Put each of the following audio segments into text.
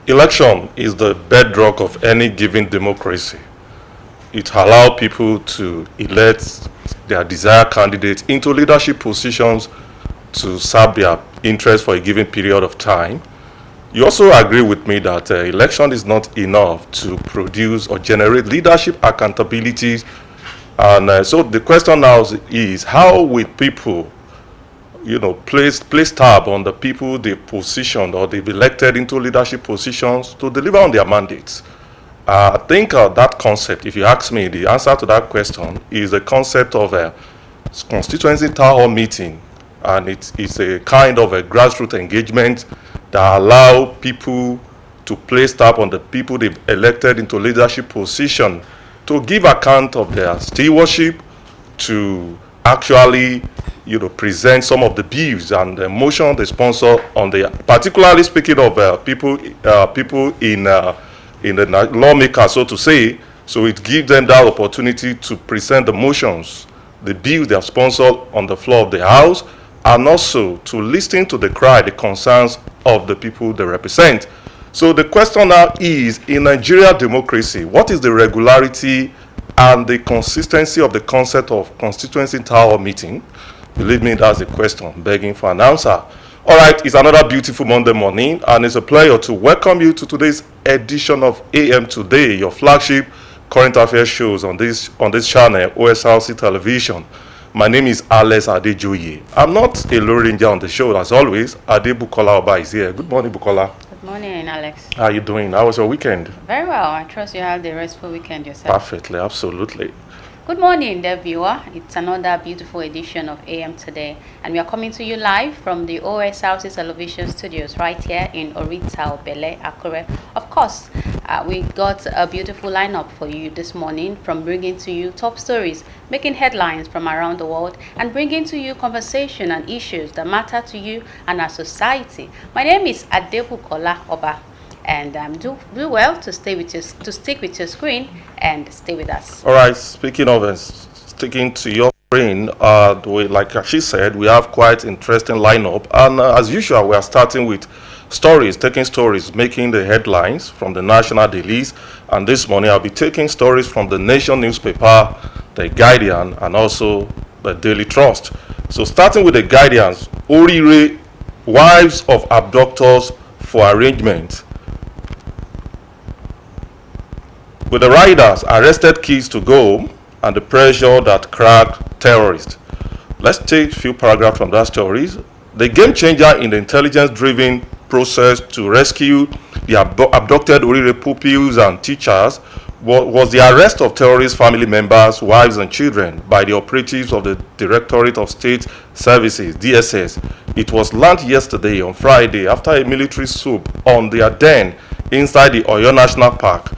Election is the bedrock of any given democracy. It allows people to elect their desired candidates into leadership positions to serve their interests for a given period of time. You also agree with me that election is not enough to produce or generate leadership accountability. And so the question now is how will people, place tab on the people they've positioned or they've elected into leadership positions to deliver on their mandates? I think that concept, if you ask me, the answer to that question is the concept of a constituency town hall meeting, and it's a kind of a grassroots engagement that allow people to place tab on the people they've elected into leadership position to give account of their stewardship, to actually present some of the views and the motion they sponsor on the, particularly speaking of people in the lawmakers, so to say. So it gives them that opportunity to present the motions, the bills they have sponsored on the floor of the House, and also to listen to the cry, the concerns of the people they represent. So the question now is, in Nigeria democracy, what is the regularity and the consistency of the concept of constituency town hall meeting? Believe me, that's a question begging for an answer. All right, it's another beautiful Monday morning, and it's a pleasure to welcome you to today's edition of AM Today, your flagship current affairs shows on this channel, Osrc Television. My name is Alex Adejoye. I'm not a Lone Ranger on the show, as always. Ade Bukola Oba is here. Good morning, Bukola. Good morning, Alex. How are you doing? How was your weekend? Very well. I trust you had the restful weekend yourself. Perfectly, absolutely. Good morning, dear viewer. It's another beautiful edition of AM Today, and we are coming to you live from the Osrc Television Studios right here in Orita Obele, Akure. Of course, we got a beautiful lineup for you this morning, from bringing to you top stories, making headlines from around the world, and bringing to you conversation and issues that matter to you and our society. My name is Adebukola Oba. And do well to stick with your screen and stay with us. All right. Speaking of sticking to your screen, like she said, we have quite interesting lineup, and as usual, we are starting with taking stories making the headlines from the national dailies. And this morning, I'll be taking stories from the Nation newspaper, the Guardian, and also the Daily Trust. So, starting with the Guardians, Orire, wives of abductors for arrangement. With the riders arrested kids to go and the pressure that cracked terrorists. Let's take a few paragraphs from that story. The game changer in the intelligence-driven process to rescue the abducted Orire pupils and teachers was the arrest of terrorist family members, wives and children by the operatives of the Directorate of State Services, DSS. It was learned yesterday on Friday after a military swoop on their den inside the Oyo National Park.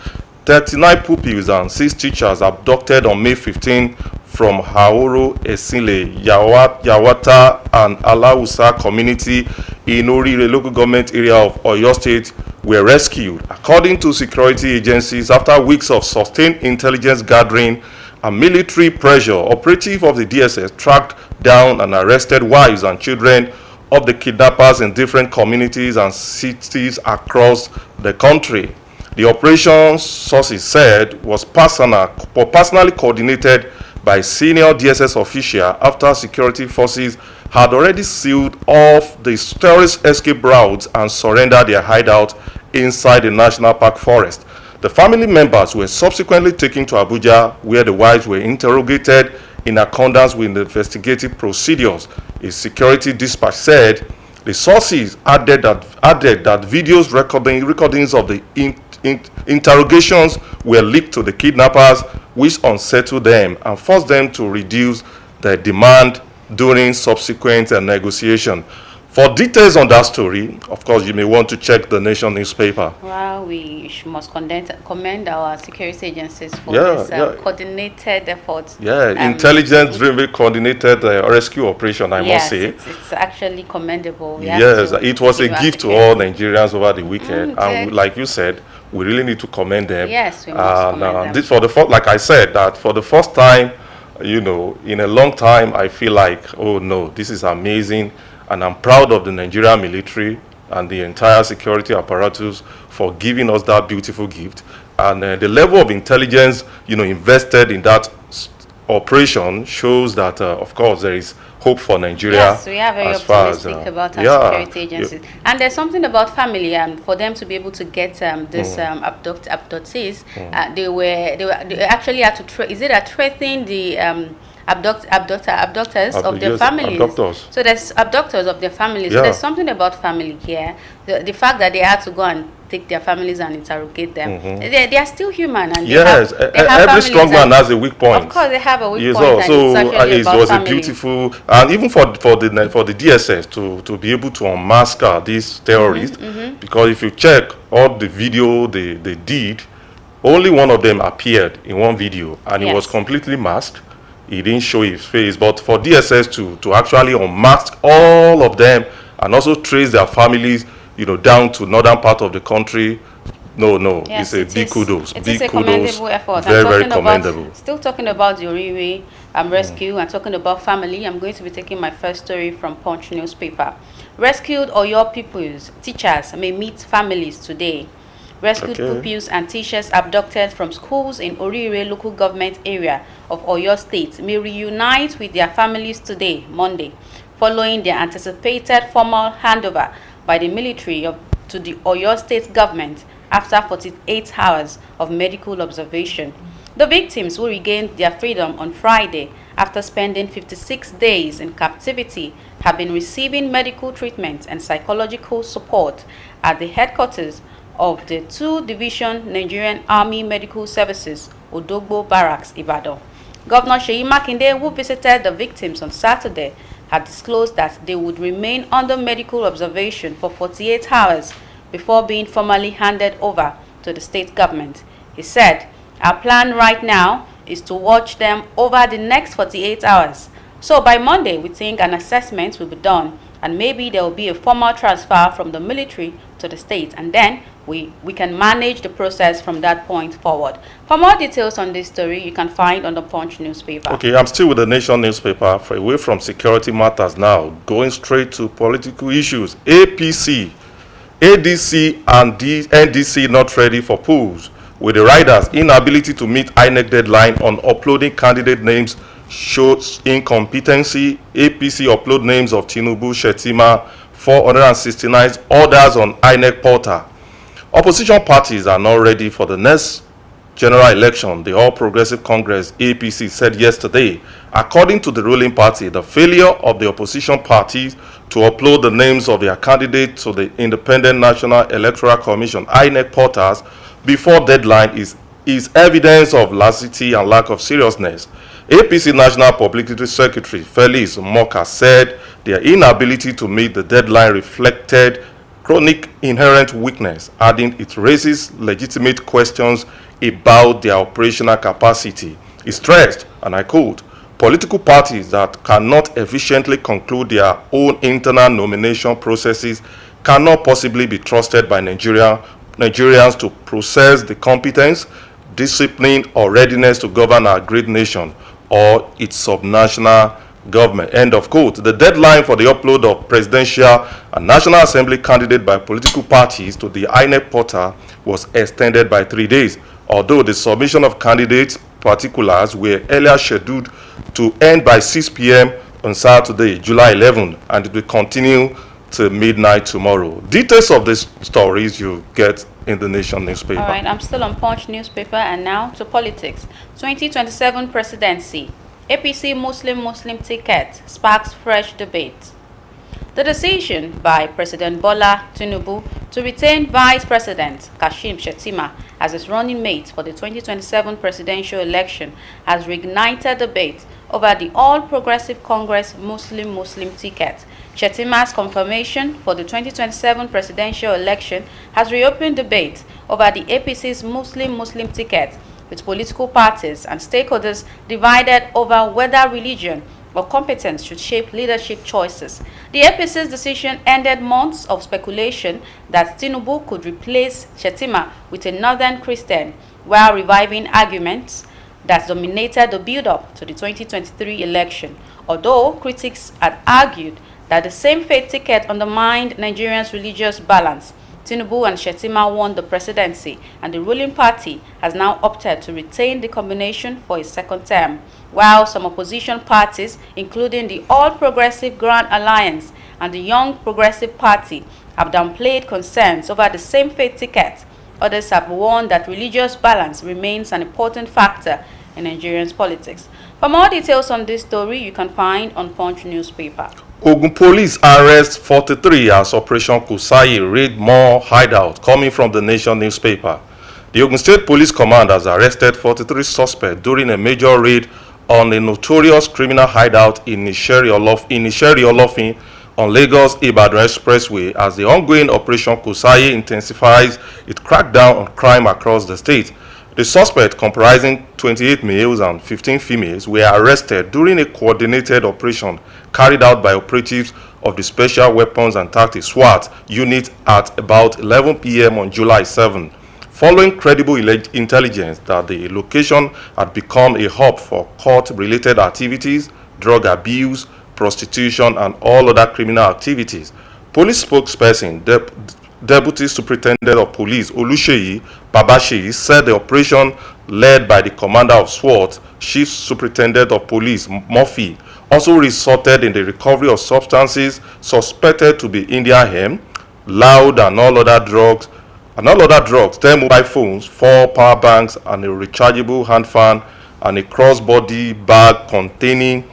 39 pupils and 6 teachers abducted on May 15 from Haoro, Esile, Yawata, and Alausa community in Orire local government area of Oyo State were rescued, according to security agencies, after weeks of sustained intelligence gathering and military pressure. Operative of the DSS tracked down and arrested wives and children of the kidnappers in different communities and cities across the country. The operation, sources said, was personally coordinated by senior DSS official after security forces had already sealed off the terrorist escape routes and surrendered their hideout inside the national park forest. The family members were subsequently taken to Abuja, where the wives were interrogated in accordance with the investigative procedures. A security dispatch said the sources added that videos recordings of the interrogations were leaked to the kidnappers, which unsettled them and forced them to reduce their demand during subsequent negotiation. For details on that story, of course, you may want to check the Nation newspaper. Well, we must commend our security agencies for this coordinated effort. Yeah, intelligence-driven coordinated rescue operation, I must say. It's actually commendable. Yes, it was a gift to all Nigerians over the weekend. And like you said, we really need to commend them. Yes, we must commend them. Like I said, that for the first time, in a long time, I feel like, oh no, this is amazing. And I'm proud of the Nigerian military, and the entire security apparatus for giving us that beautiful gift. And the level of intelligence, invested in that operation shows that, of course, there is hope for Nigeria. Yes, we are very optimistic about our security agencies. And there's something about family, and for them to be able to get this abductees, they actually had to threaten the abductors of their families. Abductors. So there's abductors of their families. So there's something about family here. The fact that they had to go and take their families and interrogate them. They are still human, and yes, every strong man has a weak point. Of course, they have a weak point. So it was a beautiful, and even for the DSS to be able to unmask these terrorists, because if you check all the video they did, only one of them appeared in one video, and he was completely masked. He didn't show his face. But for DSS to actually unmask all of them and also trace their families, down to northern part of the country, yes, it's a big kudos. It is a commendable effort. Very commendable. Still talking about the Orire rescue and talking about family, I'm going to be taking my first story from Punch newspaper. Rescued Oyo pupils, teachers may meet families today. Rescued pupils and teachers abducted from schools in Orire local government area of Oyo State may reunite with their families today, Monday, following their anticipated formal handover by the military to the Oyo State government after 48 hours of medical observation. The victims, who regained their freedom on Friday after spending 56 days in captivity, have been receiving medical treatment and psychological support at the headquarters of the 2 Division Nigerian Army Medical Services, Odogbo Barracks, Ibadan. Governor Seyi Makinde, who visited the victims on Saturday, had disclosed that they would remain under medical observation for 48 hours before being formally handed over to the state government. He said, "Our plan right now is to watch them over the next 48 hours. So by Monday, we think an assessment will be done, and maybe there will be a formal transfer from the military to the state, and then we can manage the process from that point forward." For more details on this story, you can find on the Punch newspaper. Okay, I'm still with the Nation newspaper. Away from security matters now, going straight to political issues. APC, ADC and NDC not ready for polls, with the riders' inability to meet INEC deadline on uploading candidate names shows incompetency. APC upload names of Tinubu, Shetima, 469 others on INEC portal. Opposition parties are not ready for the next general election, the All Progressive Congress, APC, said yesterday. According to the ruling party, the failure of the opposition parties to upload the names of their candidates to the Independent National Electoral Commission, INEC portals, before deadline is evidence of laxity and lack of seriousness. APC National Publicity Secretary Felix Moka said their inability to meet the deadline reflected chronic inherent weakness, adding it raises legitimate questions about their operational capacity. He stressed, and I quote, "Political parties that cannot efficiently conclude their own internal nomination processes cannot possibly be trusted by Nigerians to process the competence, discipline, or readiness to govern our great nation or its subnational government." End of quote. The deadline for the upload of presidential and National Assembly candidate by political parties to the INEC portal was extended by 3 days, although the submission of candidates particulars were earlier scheduled to end by 6 p.m. on Saturday, July 11, and it will continue till midnight tomorrow. Details of these stories you get in the Nation newspaper. All right, I'm still on Punch newspaper, and now to politics. 2027 presidency. APC Muslim ticket sparks fresh debate. The decision by President Bola Tinubu to retain Vice President Kashim Shettima as his running mate for the 2027 presidential election has reignited debate over the All Progressive Congress Muslim ticket. Shettima's confirmation for the 2027 presidential election has reopened debate over the APC's Muslim ticket, with political parties and stakeholders divided over whether religion or competence should shape leadership choices. The APC's decision ended months of speculation that Tinubu could replace Shettima with a northern Christian, while reviving arguments that dominated the build-up to the 2023 election, although critics had argued that the same-faith ticket undermined Nigerians' religious balance. Tinubu and Shettima won the presidency, and the ruling party has now opted to retain the combination for a second term, while some opposition parties, including the All Progressive Grand Alliance and the Young Progressive Party, have downplayed concerns over the same-faith ticket. Others have warned that religious balance remains an important factor in Nigerian politics. For more details on this story, you can find on Punch newspaper. Ogun police arrest 43 as Operation Kusayi raid more hideout coming from the Nation newspaper. The Ogun State Police Command has arrested 43 suspects during a major raid on a notorious criminal hideout in Isheri Olofin on Lagos-Ibadan Expressway as the ongoing Operation Kusayi intensifies its crackdown on crime across the state. The suspects, comprising 28 males and 15 females, were arrested during a coordinated operation carried out by operatives of the Special Weapons and Tactics SWAT unit at about 11 p.m. on July 7, following credible intelligence that the location had become a hub for court-related activities, drug abuse, prostitution, and all other criminal activities. Police spokesperson, Deputy Superintendent of Police Oluseyi Babasheyi, said the operation led by the Commander of SWAT, Chief Superintendent of Police Murphy, also resulted in the recovery of substances suspected to be Indian hemp, loud and all other drugs, 10 mobile phones, 4 power banks, and a rechargeable hand fan, and a crossbody bag containing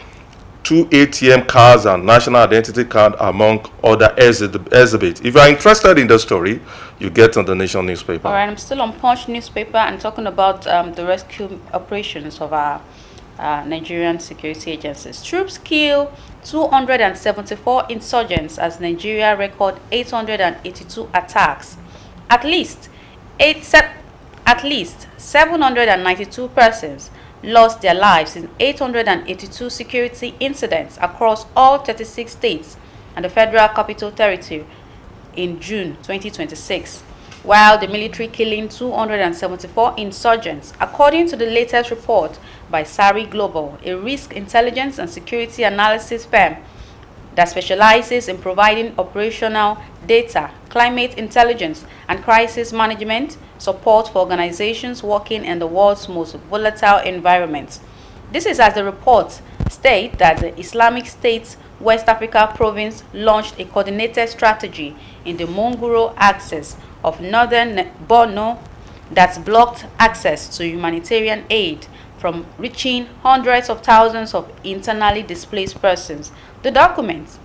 2 ATM cards and national identity card, among other exhibits. If you are interested in the story, you get on the Nation newspaper. All right, I'm still on Punch newspaper and talking about the rescue operations of our Nigerian security agencies. Troops kill 274 insurgents as Nigeria record 882 attacks. At least 792 persons lost their lives in 882 security incidents across all 36 states and the Federal Capital Territory in June 2026, while the military killing 274 insurgents, according to the latest report by Osrc Global, a risk intelligence and security analysis firm that specializes in providing operational data, climate intelligence, and crisis management support for organizations working in the world's most volatile environments. This is as the report states that the Islamic State's West Africa province launched a coordinated strategy in the Mongoro axis of northern Borno that's blocked access to humanitarian aid from reaching hundreds of thousands of internally displaced persons. The document,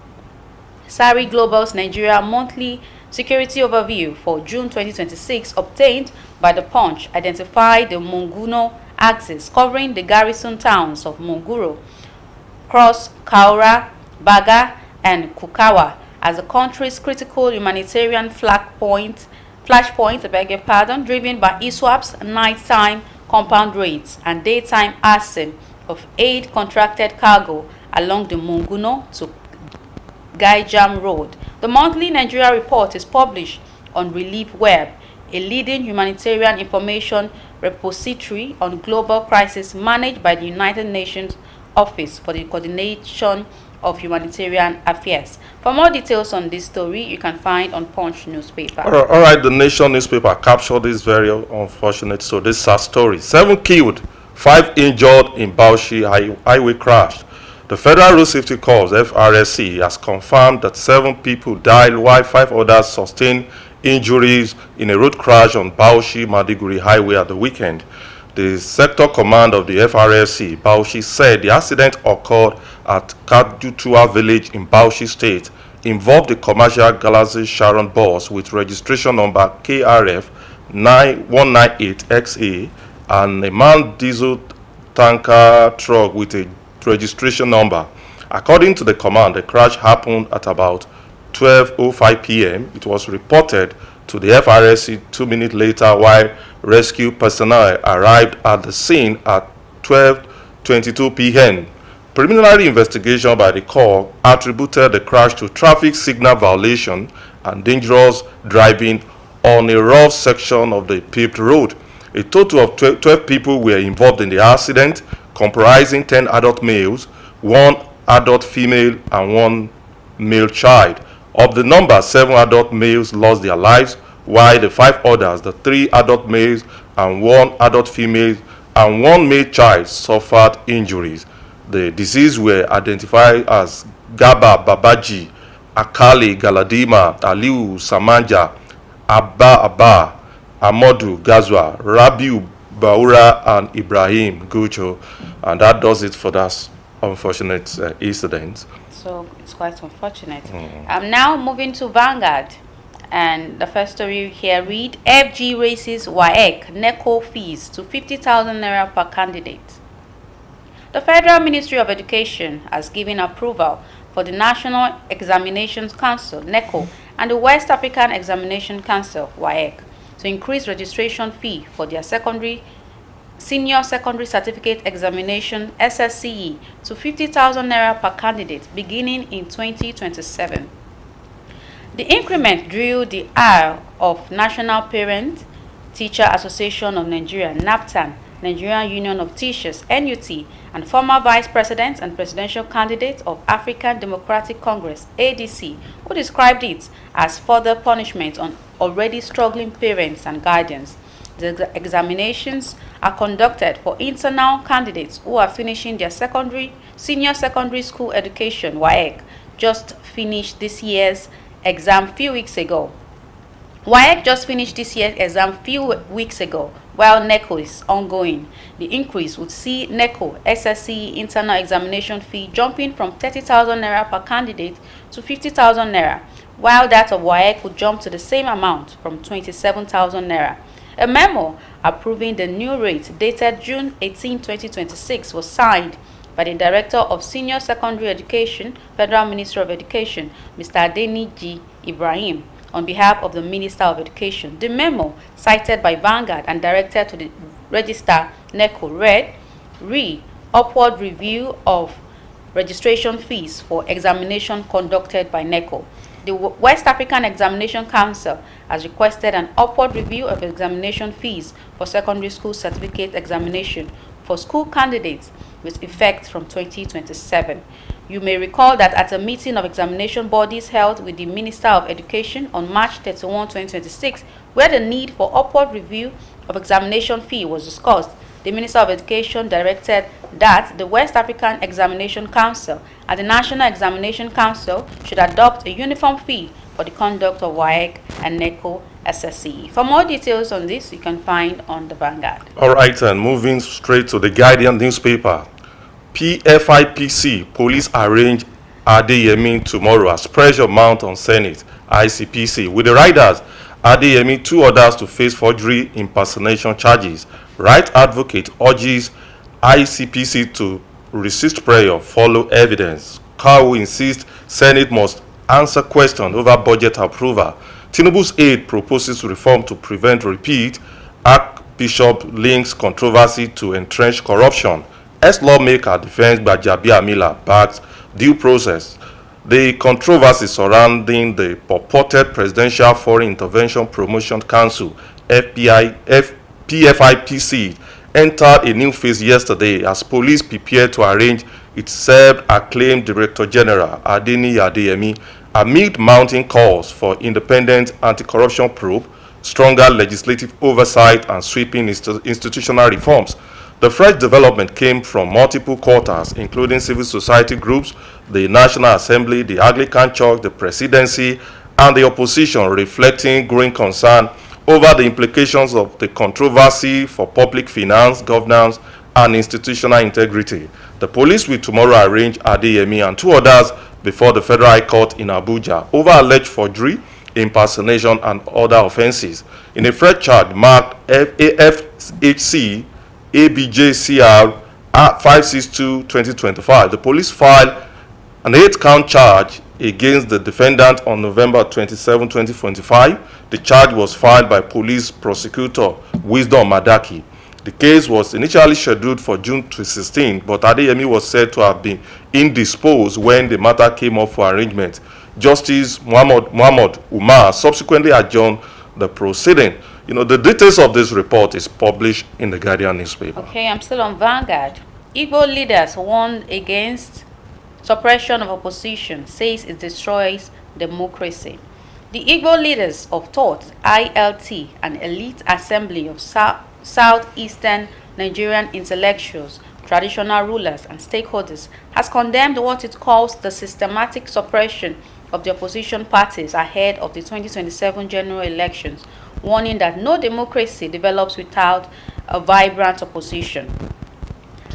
Osrc Global's Nigeria Monthly Security Overview for June 2026, obtained by The Punch, identified the Monguno axis covering the garrison towns of Monguro, Cross, Kaura, Baga, and Kukawa as the country's critical humanitarian flashpoint, driven by ISWAP's nighttime compound raids and daytime arson of aid contracted cargo along the Monguno to Gaijam Road. The monthly Nigeria report is published on Relief Web, a leading humanitarian information repository on global crisis managed by the United Nations Office for the Coordination of Humanitarian Affairs. For more details on this story, you can find on Punch newspaper. All right, the Nation newspaper captured this very unfortunate, so this sad story. 7 killed, 5 injured in Bauchi highway crash. The Federal Road Safety Corps, FRSC, has confirmed that 7 people died while 5 others sustained injuries in a road crash on Bauchi-Maiduguri highway at the weekend. The sector command of the FRSC, Bauchi, said the accident occurred at Kadutua village in Bauchi State, involved a commercial Galaxy Sharon bus with registration number KRF 9198XA and a manned diesel tanker truck with a registration number. According to the command, the crash happened at about 12:05 p.m. It was reported to the FRSC 2 minutes later, while rescue personnel arrived at the scene at 12:22 p.m. Preliminary investigation by the Corps attributed the crash to traffic signal violation and dangerous driving on a rough section of the paved road. A total of 12 people were involved in the accident, comprising 10 adult males, 1 adult female, and 1 male child. Of the number, 7 adult males lost their lives, while the 5 others, the 3 adult males and 1 adult female and 1 male child, suffered injuries. The deceased were identified as Gaba Babaji, Akali Galadima, Aliu Samanja, Abba, Amodu Gazwa, Rabiu Baura, and Ibrahim Gucho. And that does it for that unfortunate incident. So it's quite unfortunate. I'm now moving to Vanguard. And the first story here read, FG raises WAEC NECO fees to 50,000 naira per candidate. The Federal Ministry of Education has given approval for the National Examinations Council NECO and the West African Examination Council WAEC to increase registration fee for their Senior Secondary Certificate Examination SSCE to 50,000 naira per candidate beginning in 2027. The increment drew the ire of National Parent Teacher Association of Nigeria (NAPTAN), Nigerian Union of Teachers (NUT), and former Vice President and presidential candidate of African Democratic Congress (ADC), who described it as further punishment on already struggling parents and guardians. The examinations are conducted for internal candidates who are finishing their senior secondary school education (WAEC), just finished this year's exam few weeks ago. WAEC just finished this year's exam few weeks ago, while NECO is ongoing. The increase would see NECO SSCE internal examination fee jumping from 30,000 naira per candidate to 50,000 naira, while that of WAEC would jump to the same amount from 27,000 naira. A memo approving the new rate dated June 18, 2026 was signed by the Director of Senior Secondary Education, Federal Ministry of Education, Mr. Adeniji Ibrahim, on behalf of the Minister of Education. The memo, cited by Vanguard and directed to the Register NECO, read, Upward review of registration fees for examination conducted by NECO. The West African Examination Council has requested an upward review of examination fees for secondary school certificate examination for school candidates with effect from 2027. You may recall that at a meeting of examination bodies held with the Minister of Education on March 31, 2026, where the need for upward review of examination fee was discussed, the Minister of Education directed that the West African Examination Council and the National Examination Council should adopt a uniform fee for the conduct of WAEC and NECO SSCE. For more details on this, you can find on the Vanguard. All right, and moving straight to the Guardian newspaper. PFIPC, police arrange Adeyemi tomorrow as pressure mount on Senate, ICPC. With the riders, Adeyemi, 2 others to face forgery impersonation charges. Right advocate urges ICPC to resist prayer, follow evidence. Kawu insists Senate must answer question over budget approval. Tinubu's aide proposes reform to prevent repeat. Archbishop links controversy to entrenched corruption. Ex-lawmaker defends Gbajabiamila backs due process. The controversy surrounding the purported Presidential Foreign Intervention Promotion Council PFIPC entered a new phase yesterday as police prepared to arrange its self-acclaimed Director General Adeni Adeyemi amid mounting calls for independent anti-corruption probe, stronger legislative oversight, and sweeping institutional reforms. The fresh development came from multiple quarters, including civil society groups, the National Assembly, the Anglican Church, the Presidency, and the opposition, reflecting growing concern over the implications of the controversy for public finance, governance, and institutional integrity. The police will tomorrow arrange Adeyemi and 2 others before the Federal High Court in Abuja over alleged forgery, impersonation, and other offenses. In a fresh charge marked AFHC ABJCR 562-2025, the police filed an 8-count charge against the defendant on November 27, 2025. The charge was filed by police prosecutor Wisdom Madaki. The case was initially scheduled for June 16, but Adeyemi was said to have been indisposed when the matter came up for arrangement. Justice Muhammad Umar subsequently adjourned the proceeding. The details of this report is published in the Guardian newspaper. Okay, I'm still on Vanguard. Igbo leaders warned against suppression of opposition, says it destroys democracy. The Igbo Leaders of Thought (ILT), an elite assembly of southeastern Nigerian intellectuals, traditional rulers, and stakeholders, has condemned what it calls the systematic suppression of the opposition parties ahead of the 2027 general elections, warning that no democracy develops without a vibrant opposition.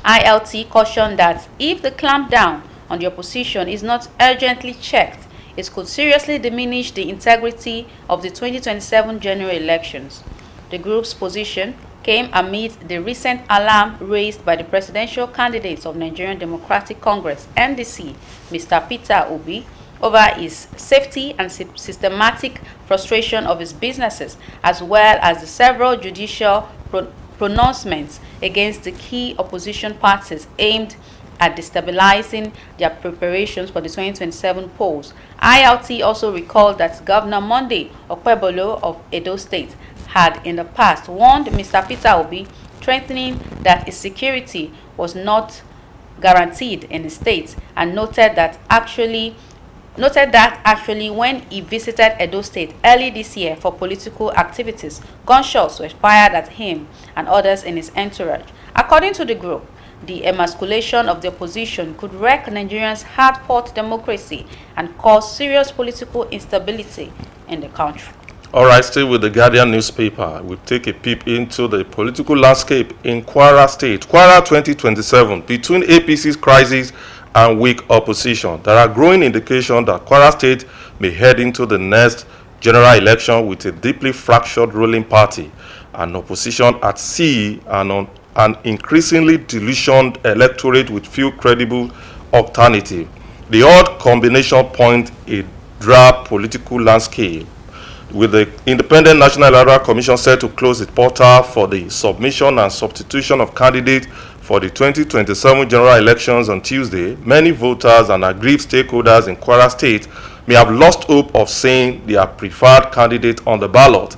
ILT cautioned that if the clampdown on the opposition is not urgently checked, it could seriously diminish the integrity of the 2027 general elections. The group's position came amid the recent alarm raised by the presidential candidates of Nigerian Democratic Congress (NDC), Mr. Peter Obi, over his safety and systematic frustration of his businesses, as well as the several judicial pronouncements against the key opposition parties aimed at destabilizing their preparations for the 2027 polls. ILT also recalled that Governor Monday Okpebolo of Edo State had in the past warned Mr. Peter Obi, threatening that his security was not guaranteed in the state, and noted that actually when he visited Edo State early this year for political activities, gunshots were fired at him and others in his entourage. According to the group, the emasculation of the opposition could wreck Nigerians' hard-fought democracy and cause serious political instability in the country. All right, still with the Guardian newspaper, we take a peep into the political landscape in Kwara State. Kwara 2027, between APC's crisis and weak opposition, there are growing indications that Kwara State may head into the next general election with a deeply fractured ruling party, an opposition at sea, and on an increasingly dilutioned electorate with few credible alternatives. The odd combination points a drab political landscape, with the Independent National Electoral Commission set to close its portal for the submission and substitution of candidates for the 2027 general elections on Tuesday. Many voters and aggrieved stakeholders in Kwara State may have lost hope of seeing their preferred candidate on the ballot.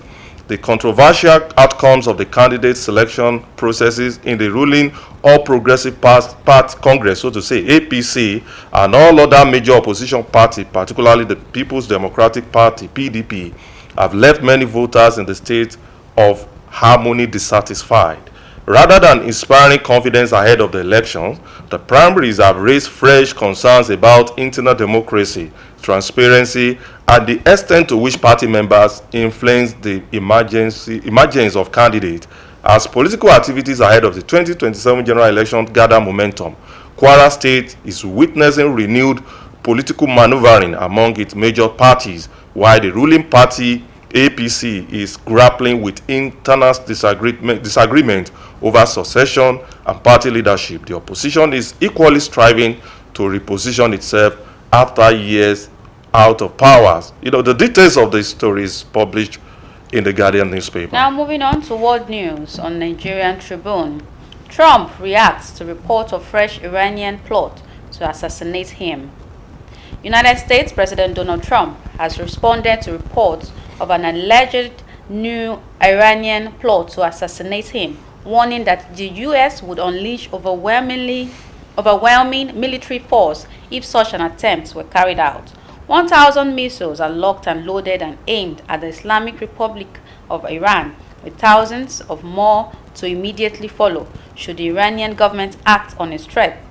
The controversial outcomes of the candidate selection processes in the ruling All Progressive Party Congress, so to say, APC, and all other major opposition parties, particularly the People's Democratic Party, PDP, have left many voters in the state of harmony dissatisfied. Rather than inspiring confidence ahead of the elections, the primaries have raised fresh concerns about internal democracy, transparency, and the extent to which party members influence the emergence of candidates. As political activities ahead of the 2027 general election gather momentum, Kwara State is witnessing renewed political maneuvering among its major parties, while the ruling party APC is grappling with internal disagreement over succession and party leadership. The opposition is equally striving to reposition itself after years out of power. The details of the story is published in the Guardian newspaper. Now moving on to world news on Nigerian Tribune. Trump reacts to report of fresh Iranian plot to assassinate him. United States President Donald Trump has responded to reports of an alleged new Iranian plot to assassinate him, warning that the U.S. would unleash overwhelming military force if such an attempt were carried out. 1,000 missiles are locked and loaded and aimed at the Islamic Republic of Iran, with thousands of more to immediately follow should the Iranian government act on its threat,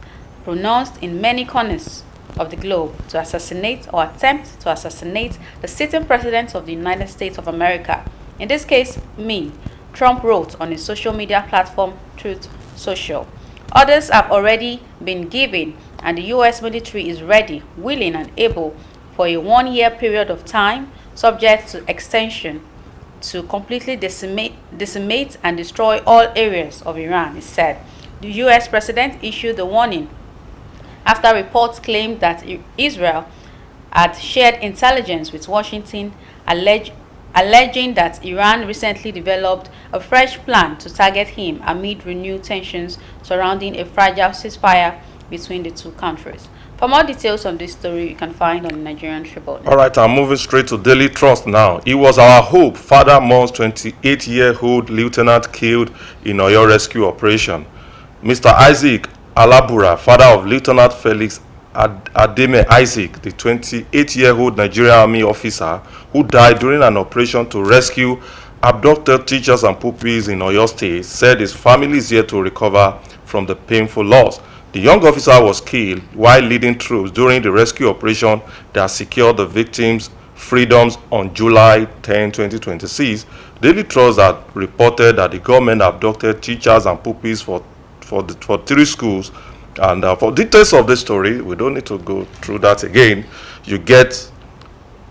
pronounced in many corners of the globe, to assassinate or attempt to assassinate the sitting president of the United States of America. In this case, me, Trump wrote on his social media platform Truth Social. Orders have already been given, and the U.S. military is ready, willing, and able for a 1-year period of time, subject to extension, to completely decimate and destroy all areas of Iran, it said. The U.S. president issued the warning after reports claimed that Israel had shared intelligence with Washington, alleging that Iran recently developed a fresh plan to target him amid renewed tensions surrounding a fragile ceasefire between the two countries. For more details on this story, you can find on the Nigerian Tribune. All right, I'm moving straight to Daily Trust now. It was our hope Father Moore's 28-year-old lieutenant killed in Oyo rescue operation. Mr. Isaac Alabura, father of Lieutenant Felix Ademe Isaac, the 28-year-old Nigerian Army officer who died during an operation to rescue abducted teachers and pupils in Oyo State, said his family is yet to recover from the painful loss. The young officer was killed while leading troops during the rescue operation that secured the victims' freedoms on July 10, 2026. Daily Trust had reported that the government abducted teachers and pupils for 3 schools. And for details of this story, we don't need to go through that again. You get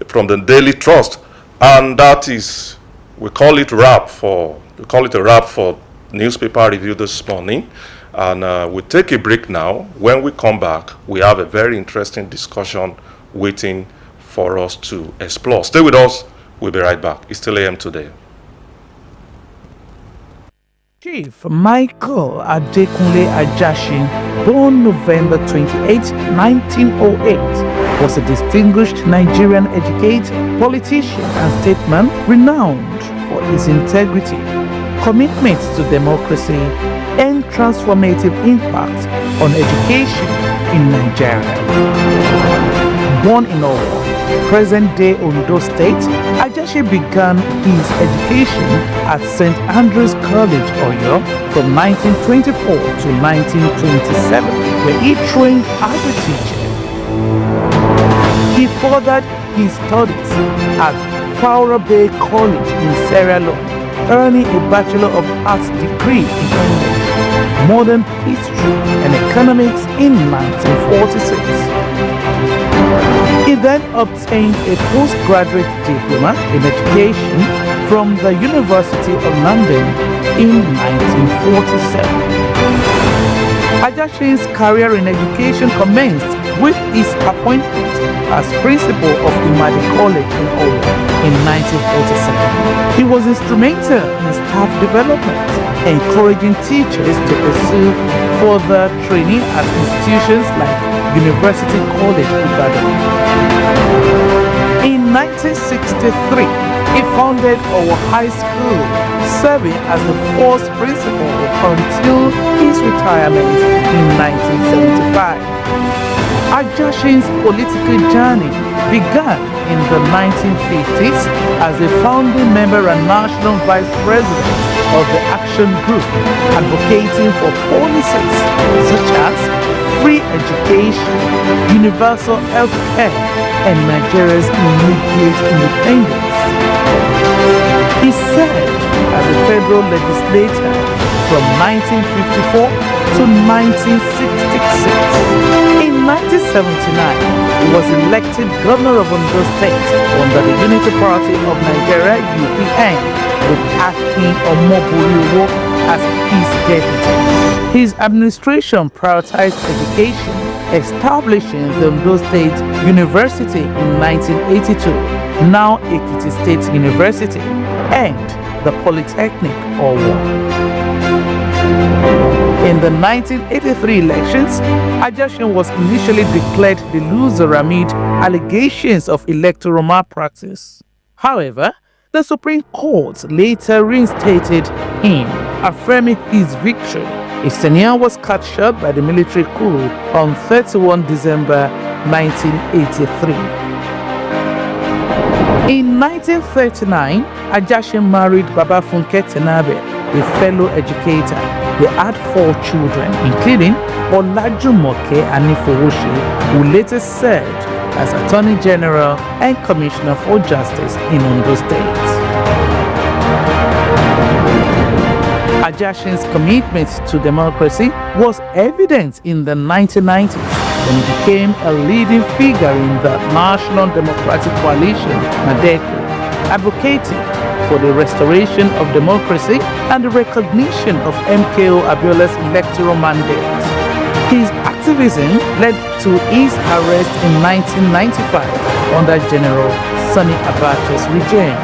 from the Daily Trust, and that is, we call it a wrap for newspaper review this morning. And we'll take a break now. When we come back, we have a very interesting discussion waiting for us to explore. Stay with us. We'll be right back. It's still AM today. Chief Michael Adekunle Ajashin, born November 28, 1908, was a distinguished Nigerian educator, politician, and statesman renowned for his integrity, commitment to democracy, and transformative impact on education in Nigeria. Born in Owo, present-day Ondo State, Ajashi began his education at St. Andrew's College, Oyo, from 1924 to 1927, where he trained as a teacher. He furthered his studies at Fowler Bay College in Sierra Leone, earning a Bachelor of Arts degree in English, Modern History, and Economics in 1946. He then obtained a postgraduate diploma in education from the University of London in 1947. Ajashin's career in education commenced with his appointment as principal of Imadi College in Owo in 1947. He was instrumental in staff development, encouraging teachers to pursue further training at institutions like University College Ibadan. In 1963, he founded Owo High School, serving as the first principal until his retirement in 1975. Ajashin's political journey began in the 1950s as a founding member and national vice president of the Action Group, advocating for policies such as free education, universal health care, and Nigeria's immediate independence. He served as a federal legislator from 1954 to 1966. In 1979, he was elected governor of Ondo State under the Unity Party of Nigeria (UPN), with Akin Omoboriwo as his deputy. His administration prioritized education, establishing the Ondo State University in 1982, now Ekiti State University, and the Polytechnic Owo. In the 1983 elections, Ajashin was initially declared the loser amid allegations of electoral malpractice. However, the Supreme Court later reinstated him, affirming his victory. His tenure was cut short by the military coup on 31 December 1983. In 1939, Ajashin married Babafunke Tenabe, a fellow educator. They had 4 children, including Olajumoke Anifowoshi, who later served as Attorney General and Commissioner for Justice in Ondo State. Ajashin's commitment to democracy was evident in the 1990s when he became a leading figure in the National Democratic Coalition, NADECO, advocating for the restoration of democracy and the recognition of MKO Abiola's electoral mandate. His activism led to his arrest in 1995 under General Sani Abacha's regime.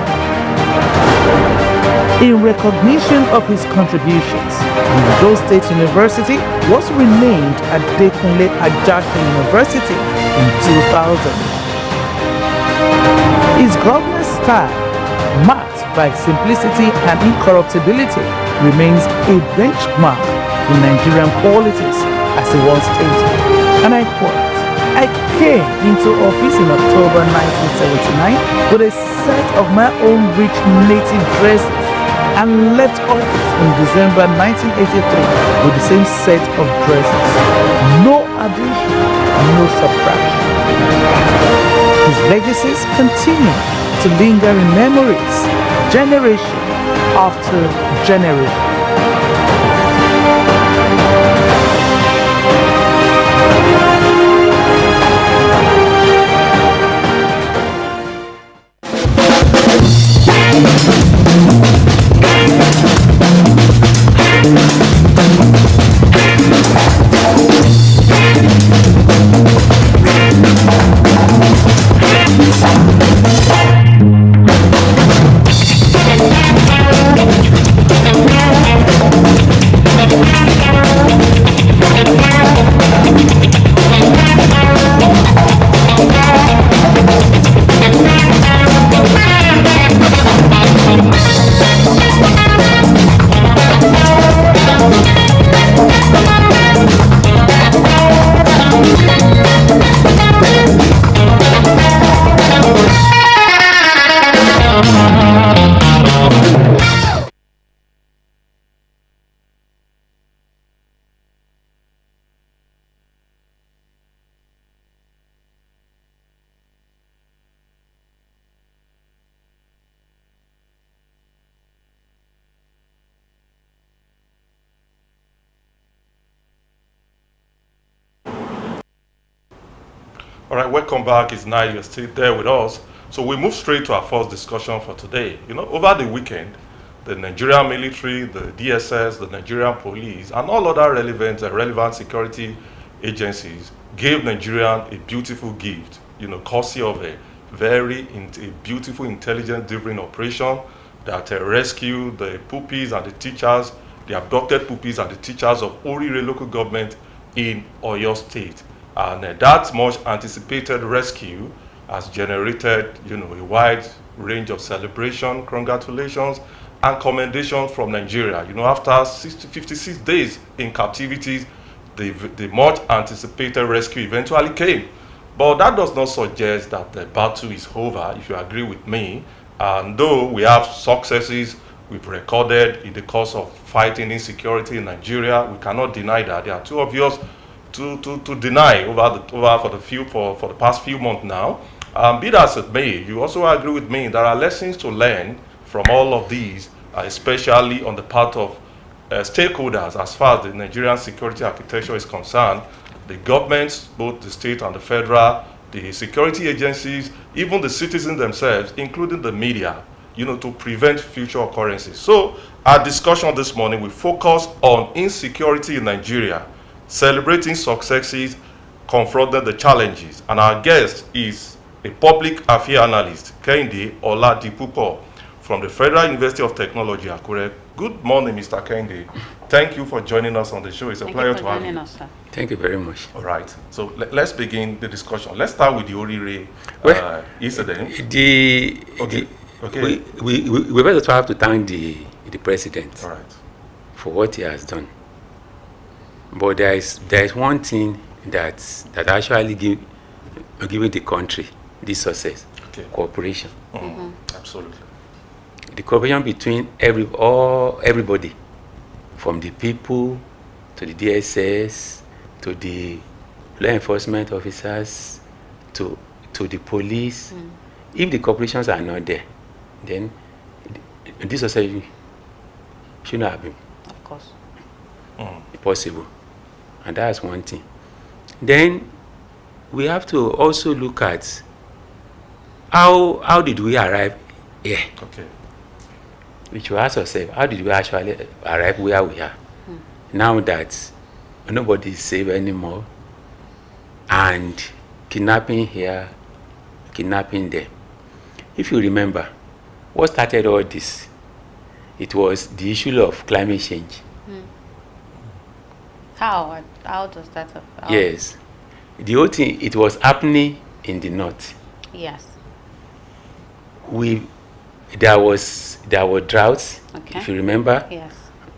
In recognition of his contributions, Ondo State University was renamed Adekunle Ajashin University in 2000. His governance style, marked by simplicity and incorruptibility, remains a benchmark in Nigerian politics, as he once stated, and I quote, I came into office in October 1979 with a set of my own rich native dresses and left office in December 1983 with the same set of dresses. No addition, no subtraction. His legacies continue to linger in memories, generation after generation. All right, welcome back. It's nice you're still there with us. So we move straight to our first discussion for today. You know, over the weekend, the Nigerian military, the DSS, the Nigerian police, and all other relevant security agencies gave Nigerian a beautiful gift, you know, courtesy of a beautiful intelligence-driven operation that rescued the puppies and the teachers, the abducted puppies and the teachers of Orire local government in Oyo State. And that much anticipated rescue has generated, you know, a wide range of celebration, congratulations, and commendations from Nigeria. You know, after 56 days in captivity, the much anticipated rescue eventually came. But that does not suggest that the battle is over, if you agree with me. And though we have successes we've recorded in the course of fighting insecurity in Nigeria, we cannot deny that. They are too obvious to deny for the past few months now. Be that as it may, you also agree with me there are lessons to learn from all of these, especially on the part of stakeholders as far as the Nigerian security architecture is concerned. The governments, both the state and the federal, the security agencies, even the citizens themselves, including the media, you know, to prevent future occurrences. So our discussion this morning will focus on insecurity in Nigeria, celebrating successes, confronting the challenges. And our guest is a public affairs analyst, Kehinde Oladipupo, from the Federal University of Technology, Akure. Good morning, Mr. Kehinde. Thank you for joining us on the show. It's a pleasure to have you. Us, sir. Thank you very much. All right. So let's begin the discussion. Let's start with the Orire incident. We better have to thank the president, all right, for what he has done. But there is one thing that actually giving the country this success. Okay. Cooperation. Absolutely. The cooperation between everybody, from the people to the DSS to the law enforcement officers to the police. If the corporations are not there, then this society should not have been, Of course. possible. And that's one thing. Then we have to also look at how did we arrive here? Okay. We should ask ourselves, how did we actually arrive where we are? Now that nobody is safe anymore, and kidnapping here, kidnapping there. If you remember, what started all this? It was the issue of climate change. How does that affect? Yes. The whole thing, it was happening in the north. Yes. There were droughts, Okay. if you remember. Yes.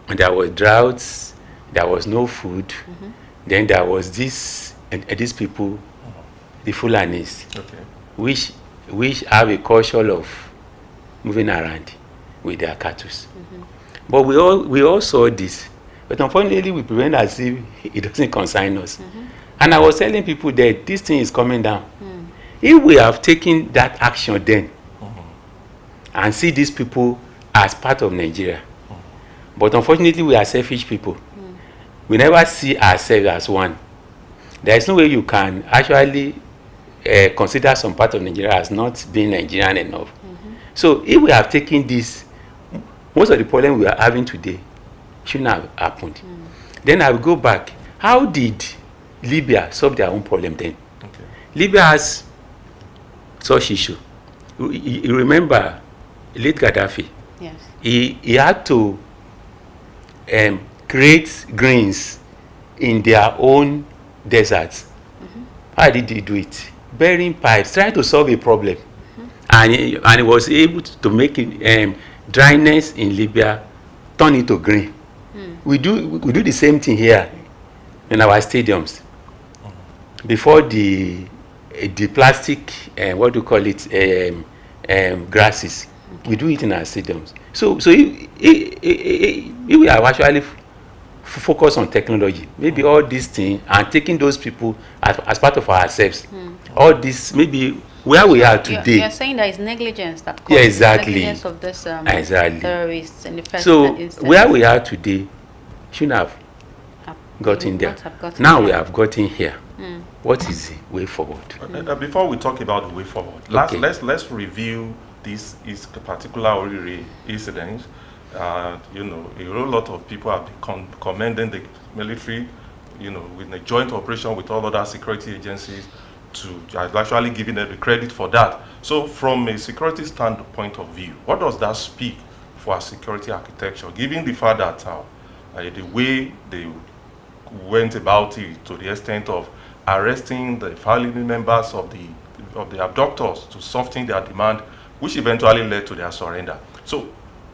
There were droughts, there was no food. Then there was these people the Fulanis, Okay. which have a culture of moving around with their cattle. But we all saw this, but unfortunately we prevent as if it doesn't concern us. And I was telling people that this thing is coming down. If we have taken that action then and see these people as part of Nigeria, but unfortunately we are selfish people. We never see ourselves as one. There is no way you can actually consider some part of Nigeria as not being Nigerian enough. So if we have taken this, most of the problem we are having today shouldn't have happened. Then I will go back. How did Libya solve their own problem then? Okay. Libya has such issue. You remember late Gaddafi? Yes. He had to create greens in their own deserts. How did he do it? Burying pipes, trying to solve a problem. And he was able to make it, dryness in Libya turn into green. We do the same thing here in our stadiums. Before the plastic, what do you call it, grasses, we do it in our stadiums. So if we are actually focus on technology, maybe all these things, and taking those people as part of ourselves, all this, maybe where we are today. You're saying that it's negligence that causes exactly. negligence of this Exactly. terrorists in the first So instance. where we are today shouldn't have gotten would there. not have gotten Now there. we have gotten here. What is the way forward? Before we talk about the way forward, Okay. let's review this particular Oriri incident. You know, a whole lot of people have been commending the military, you know, with a joint operation with all other security agencies, to actually giving them the credit for that. So from a security standpoint of view, what does that speak for our security architecture, given the fact that the way they went about it, to the extent of arresting the family members of the abductors to soften their demand, which eventually led to their surrender. So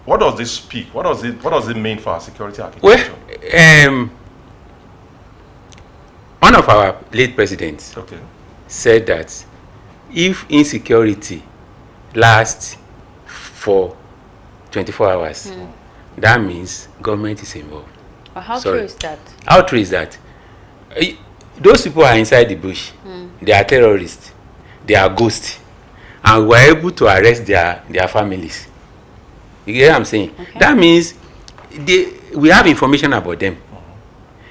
what does this speak? What does it mean for our security architecture? Well, one of our late presidents said that if insecurity lasts for 24 hours, that means government is involved. Well, how true is that? How true is that? Those people are inside the bush. They are terrorists. They are ghosts. And we are able to arrest their families. You get what I'm saying? Okay. That means we have information about them.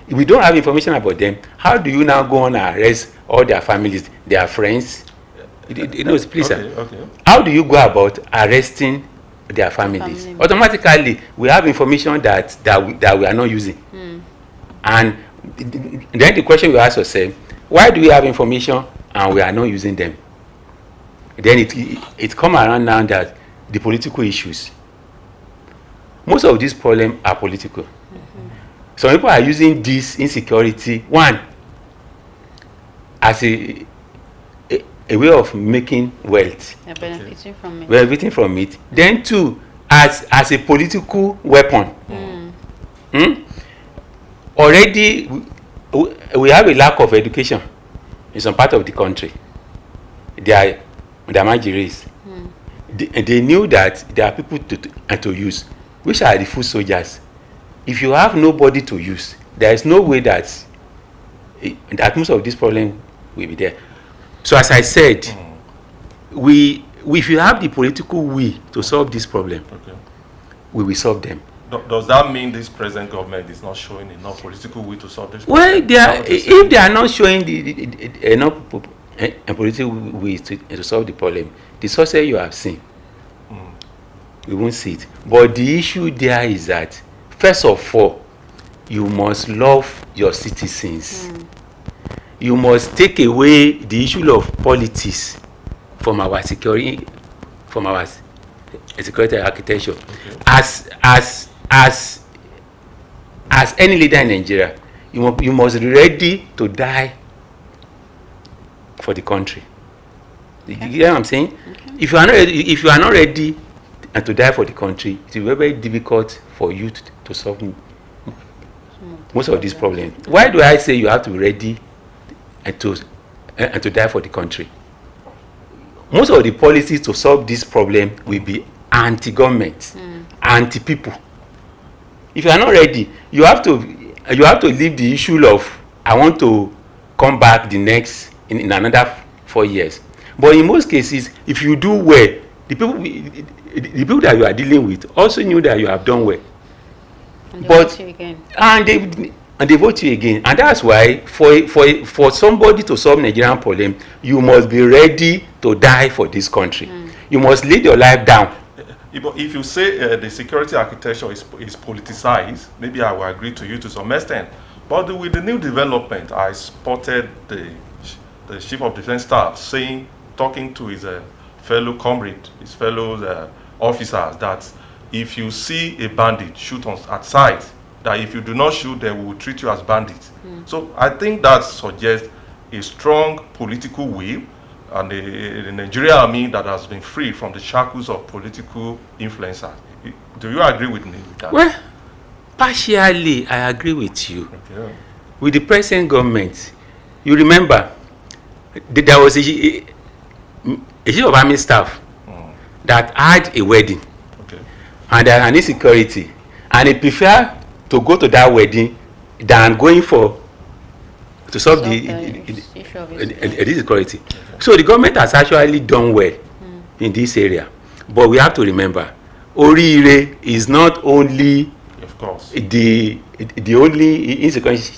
If we don't have information about them, how do you now go on and arrest all their families, their friends? You know, please, Okay. how do you go about arresting their families? Automatically, we have information that we are not using. And then the question we ask ourselves, why do we have information and we are not using them? Then it come around now that the political issues. Most of these problems are political. Some people are using this insecurity, one, as a way of making wealth. They're benefiting from it. Benefiting from it. Then two, as a political weapon. Already, we have a lack of education in some part of the country. They are Nigerians. They knew that there are people to use, which are the foot soldiers. If you have nobody to use, there is no way that most of this problem will be there. So as I said, if you have the political will to solve this problem, we will solve them. Does that mean this present government is not showing enough political will to solve this problem? Well, if they are not showing enough political will to solve the problem, the success you have seen, we won't see it. But the issue there is that, first of all, you must love your citizens. You must take away the issue of politics from our security architecture. As any leader in Nigeria, you must be ready to die for the country. You get what I'm saying? If you are not ready to die for the country, it will be very difficult for you to solve most of these problems. Why do I say you have to be ready to and to die for the country. Most of the policies to solve this problem will be anti-government, anti-people. If you are not ready, you have to leave the issue of I want to come back in another 4 years. But in most cases, if you do well, the people that you are dealing with also knew that you have done well. And they vote you again. And they vote you again. And that's why for somebody to solve Nigerian problem, you must be ready to die for this country. You must lay your life down. If you say the security architecture is politicized, maybe I will agree to you to some extent. But with the new development, I spotted the Chief of Defense Staff talking to his fellow comrade, his fellow officers, that if you see a bandit, shoot at sight. That if you do not shoot, they will treat you as bandits. So I think that suggests a strong political will and the Nigerian army that has been freed from the shackles of political influencers. Do you agree with me with that? Well, partially, I agree with you. Okay. With the present government, you remember, there was a chief of army staff that had a wedding, and an insecurity, and he preferred to go to that wedding than going to solve the insecurity. So the government has actually done well in this area, but we have to remember, Orire is not only, of course, the only insecurity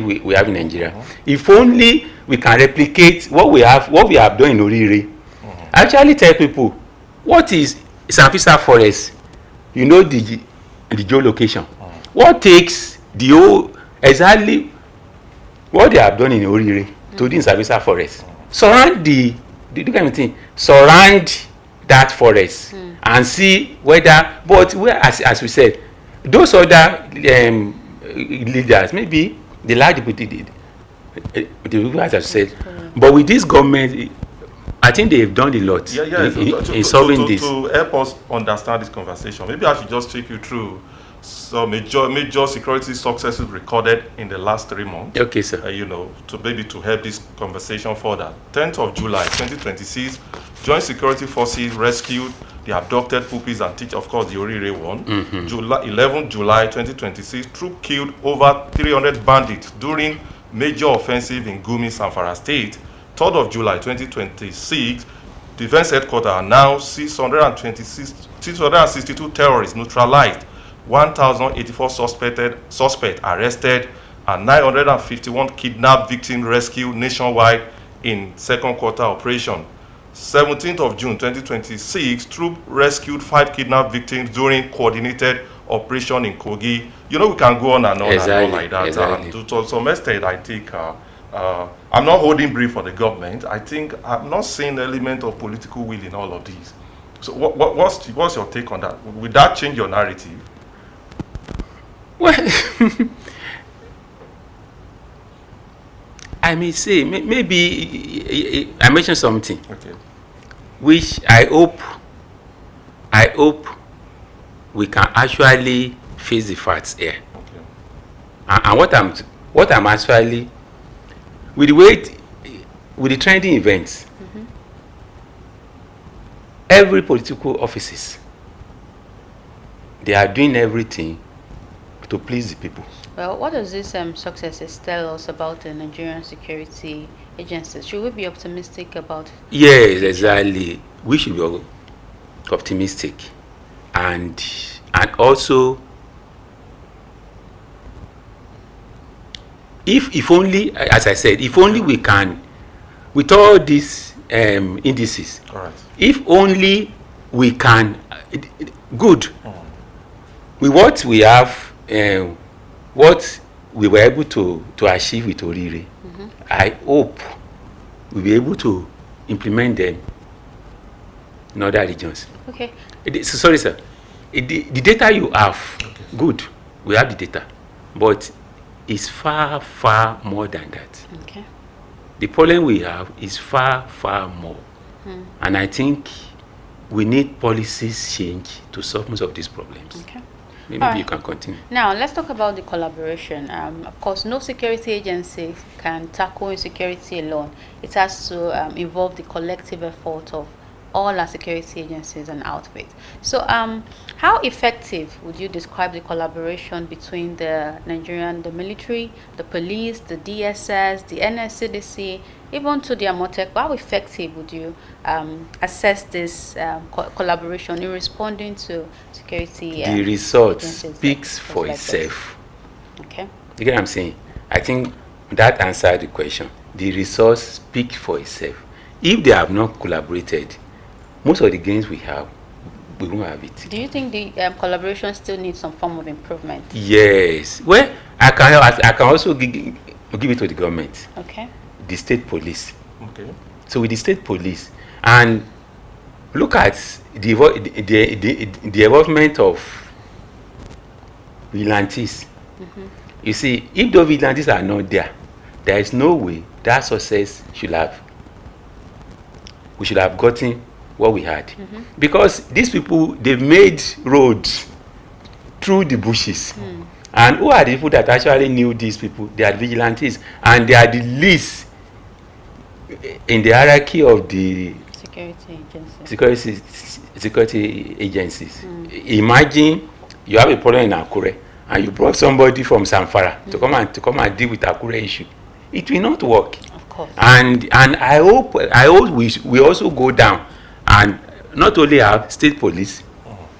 we have in Nigeria. If only we can replicate what we have done in Orire. Actually tell people what is Safisa Forest. You know the geolocation. What takes the whole exactly what they have done in Orire to the Safisa Forest? Surround surround that forest and see whether. But as we said, those other leaders, maybe the large the as I said, but with this government, I think they've done a lot in solving this. To help us understand this conversation, maybe I should just take you through some major security successes recorded in the last 3 months. Okay, sir. To help this conversation further. 10th of July 2026, Joint Security Forces rescued the abducted pupils and teachers, of course, the Orire one. 11th July 2026, troops killed over 300 bandits during major offensive in Gumi, Zamfara State. 3rd of July 2026, Defense Headquarters announced 662 terrorists neutralized, 1,084 suspects arrested, and 951 kidnapped victims rescued nationwide in second quarter operation. 17th of June 2026, troops rescued 5 kidnapped victims during coordinated operation in Kogi. We can go on and on and on like that. Exactly. To some extent, I think I'm not holding brief for the government. I think I'm not seeing the element of political will in all of these. So what's your take on that? Would that change your narrative? Well, I may say, maybe I mentioned something, which I hope we can actually face the facts here. And what I'm actually, with the trending events, every political offices, they are doing everything to please the people. Well, what does this successes tell us about the Nigerian security agencies? Should we be optimistic about? Yes, exactly. We should be optimistic, and also, if only, as I said, if only we can, with all these indices, if only we can, good. With what we have. What we were able to achieve with Orire, I hope we'll be able to implement them in other regions. Okay. Sorry, sir. The data you have, good. We have the data, but it's far, far more than that. Okay. The problem we have is far, far more, and I think we need policies change to solve most of these problems. Okay. Maybe you can continue. Now, let's talk about the collaboration. Of course, no security agency can tackle insecurity alone. It has to involve the collective effort of all our security agencies and outfits. So, how effective would you describe the collaboration between the military, the police, the DSS, the NSCDC, even to the Amotek? How effective would you assess this collaboration in responding to security? The result speaks for itself. Okay. You get what I'm saying? I think that answered the question. The results speak for itself. If they have not collaborated, most of the gains we have, we won't have it. Do you think the collaboration still needs some form of improvement? Yes. Well, I can also give it to the government. Okay. The state police. Okay. So with the state police, and look at the involvement of vigilantes. You see, if those vigilantes are not there, there is no way that success we should have gotten what we had. Because these people, they've made roads through the bushes. And who are the people that actually knew these people? They are vigilantes, and they are the least in the hierarchy of the security agencies. Imagine you have a problem in Akure and you brought somebody from Zamfara to come and deal with Akure issue. It will not work. Of course. And I hope we also go down and not only have state police,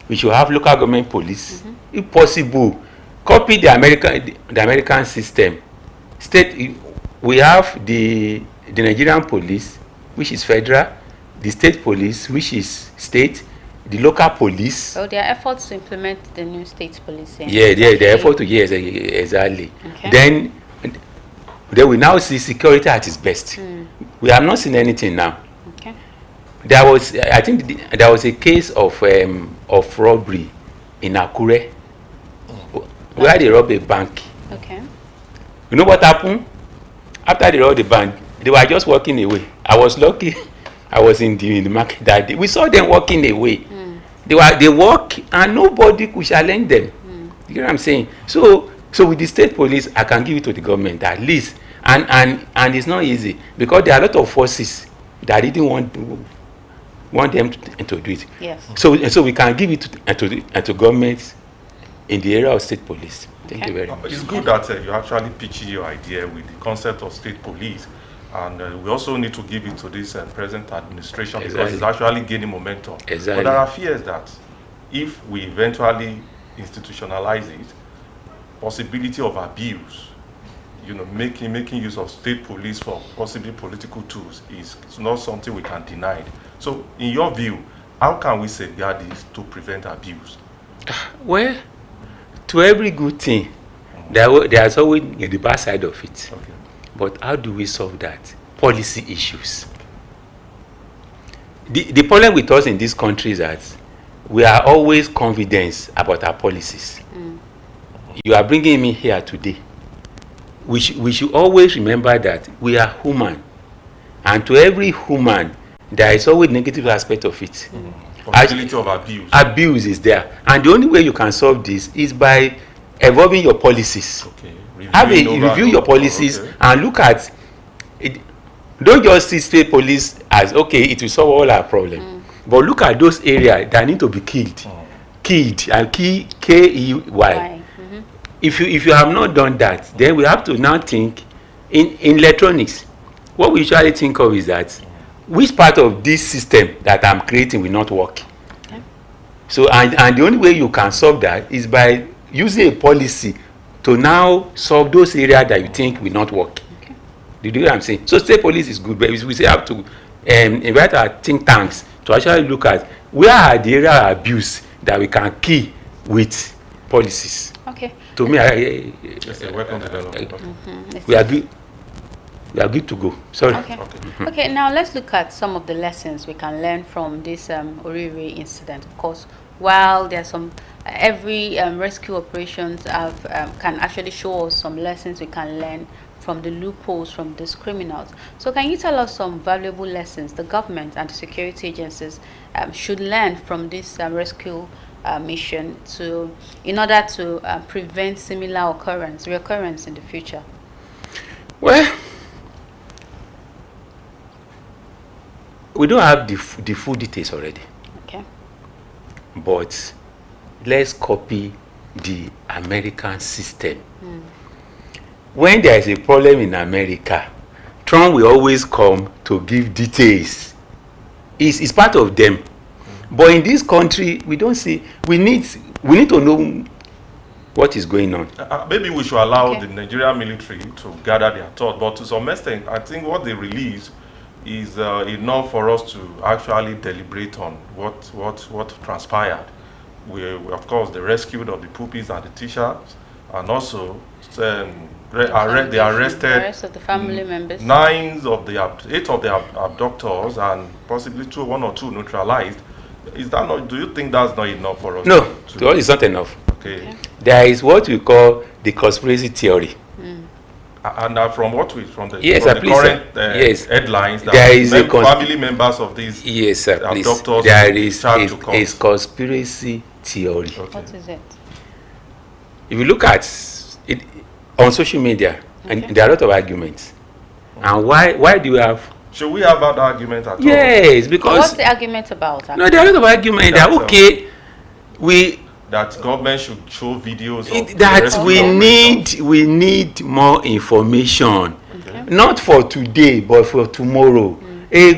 we should have local government police, if possible. Copy the American system. State, we have the Nigerian police, which is federal, the state police, which is state, the local police. So there are efforts to implement the new state policing. Yeah, the effort to exactly. Okay. Then we now see security at its best. We have not seen anything now. Okay. I think there was a case of robbery in Akure, where they robbed a bank. Okay. You know what happened? After they robbed the bank, they were just walking away. I was lucky. I was in the market that day. We saw them walking away. They walk and nobody could challenge them. You know what I'm saying? So with the state police, I can give it to the government at least. And it's not easy because there are a lot of forces that didn't want them to do it. Yes. So we can give it to government in the area of state police. Thank you very much. It's good that you actually pitching your idea with the concept of state police. And we also need to give it to this present administration because it's actually gaining momentum. Exactly. But there are fears that if we eventually institutionalize it, possibility of abuse, making use of state police for possibly political tools is not something we can deny. So in your view, how can we safeguard this to prevent abuse? Well, to every good thing, there's always the bad side of it. Okay. But how do we solve that? Policy issues. The problem with us in this country is that we are always confident about our policies. You are bringing me here today. We should always remember that we are human. And to every human, there is always negative aspect of it. Possibility of abuse. Abuse is there. And the only way you can solve this is by evolving your policies. Okay. Review your policies and look at it. Don't just see state police as okay, it will solve all our problems. But look at those areas that need to be killed. Killed and KEY. If you have not done that, then we have to now think in electronics. What we usually think of is that which part of this system that I'm creating will not work. Okay. So and the only way you can solve that is by using a policy to now solve those areas that you think will not work. Okay. Do you know what I'm saying? So state police is good, but we say have to invite our think tanks to actually look at where are the area of abuse that we can key with policies. Okay. To me, it's a welcome development. We are good. We are good to go. Sorry. Okay. Okay. Now let's look at some of the lessons we can learn from this Oriri incident. Of course, while there's some every rescue operations can actually show us some lessons we can learn from the loopholes from these criminals. So can you tell us some valuable lessons the government and the security agencies should learn from this rescue mission in order to prevent similar recurrence in the future? Well, we don't have the full details already. Okay. But let's copy the American system. When there is a problem in America, Trump will always come to give details. It's part of them. But in this country, we don't see. We need to know what is going on. Maybe we should allow the Nigerian military to gather their thought. But to some extent, I think what they release is enough for us to actually deliberate on what transpired. We of course, the rescued of the puppies and the teachers, and also they arrested the rest of the family members. 8 of the abductors, and possibly one or two neutralized. Is that not? Do you think that's not enough for us? No, it's not enough. Okay. There is what we call the conspiracy theory. And from the current headlines, that there is family members of these abductors, there is a conspiracy theory. Okay. What is it? If you look at it on social media, and there are a lot of arguments. And why do you have? Should we have that argument at all? Yes, because what's the argument about? Actually? No, there are a lot of arguments. That government should show videos we need more information, not for today but for tomorrow. A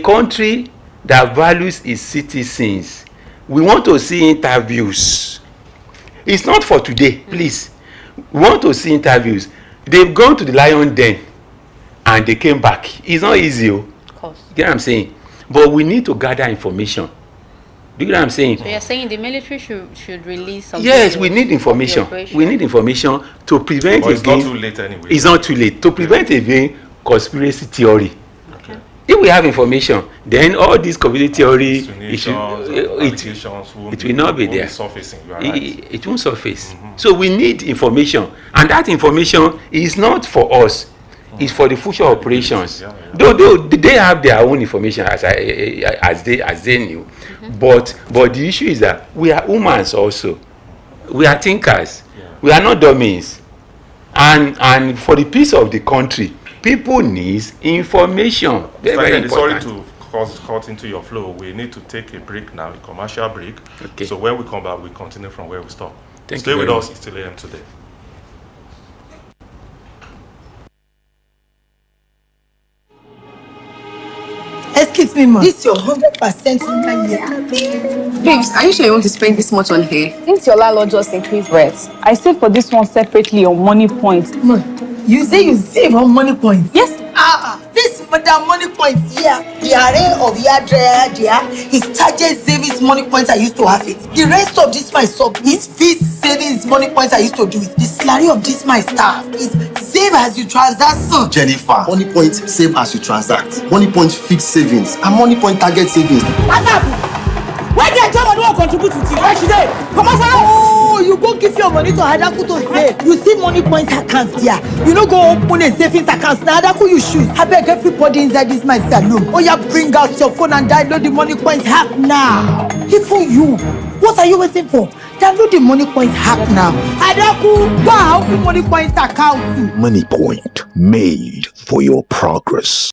country that values its citizens, we want to see interviews. It's not for today, please. We want to see interviews. They've gone to the lion den and they came back. It's not easy. Of course. You know what I'm saying? But we need to gather information. Do you know what I'm saying? So you're saying the military should release some. Yes, we need information. We need information to prevent it's not too late anyway. It's not too late to prevent again conspiracy theory. Okay. If we have information, then all this conspiracy theory it will not be there. It won't surface. So we need information, and that information is not for us. It's for the future operations. Though they have their own information as they knew, but the issue is that we are humans also. We are thinkers. We are not dummies. And for the peace of the country, people need information. Very important. Sorry to cut into your flow. We need to take a break now, a commercial break. Okay. So when we come back, we continue from where we stop. Stay with us. It's still AM today. Excuse me, ma. This is your 100% in my year. Babes, are you sure you want to spend this much on hair? Since your landlord just increased rent, I saved for this one separately on money points. Ma, you say you save on money points? Yes. This madam money points here. The array of your dryer there is charges savings money points I used to have it. The rest of this my sub is fees savings money points I used to do it. The salary of this my staff is save as you transact, son. Jennifer, money points save as you transact. Money points fixed savings and money point target savings. What's up? Why did John don't contribute to it? Why should they? Come on, oh, you go give your money to Hadaku to save. You see money points accounts there. You know go open a savings account. Now Hadaku you shoot. I beg everybody inside this my salon. Oh, yeah, bring out your phone and download the money points app now. Even you. What are you waiting for? Download the money points app now. Hadaku, wow, open money points account. Money Point, made for your progress.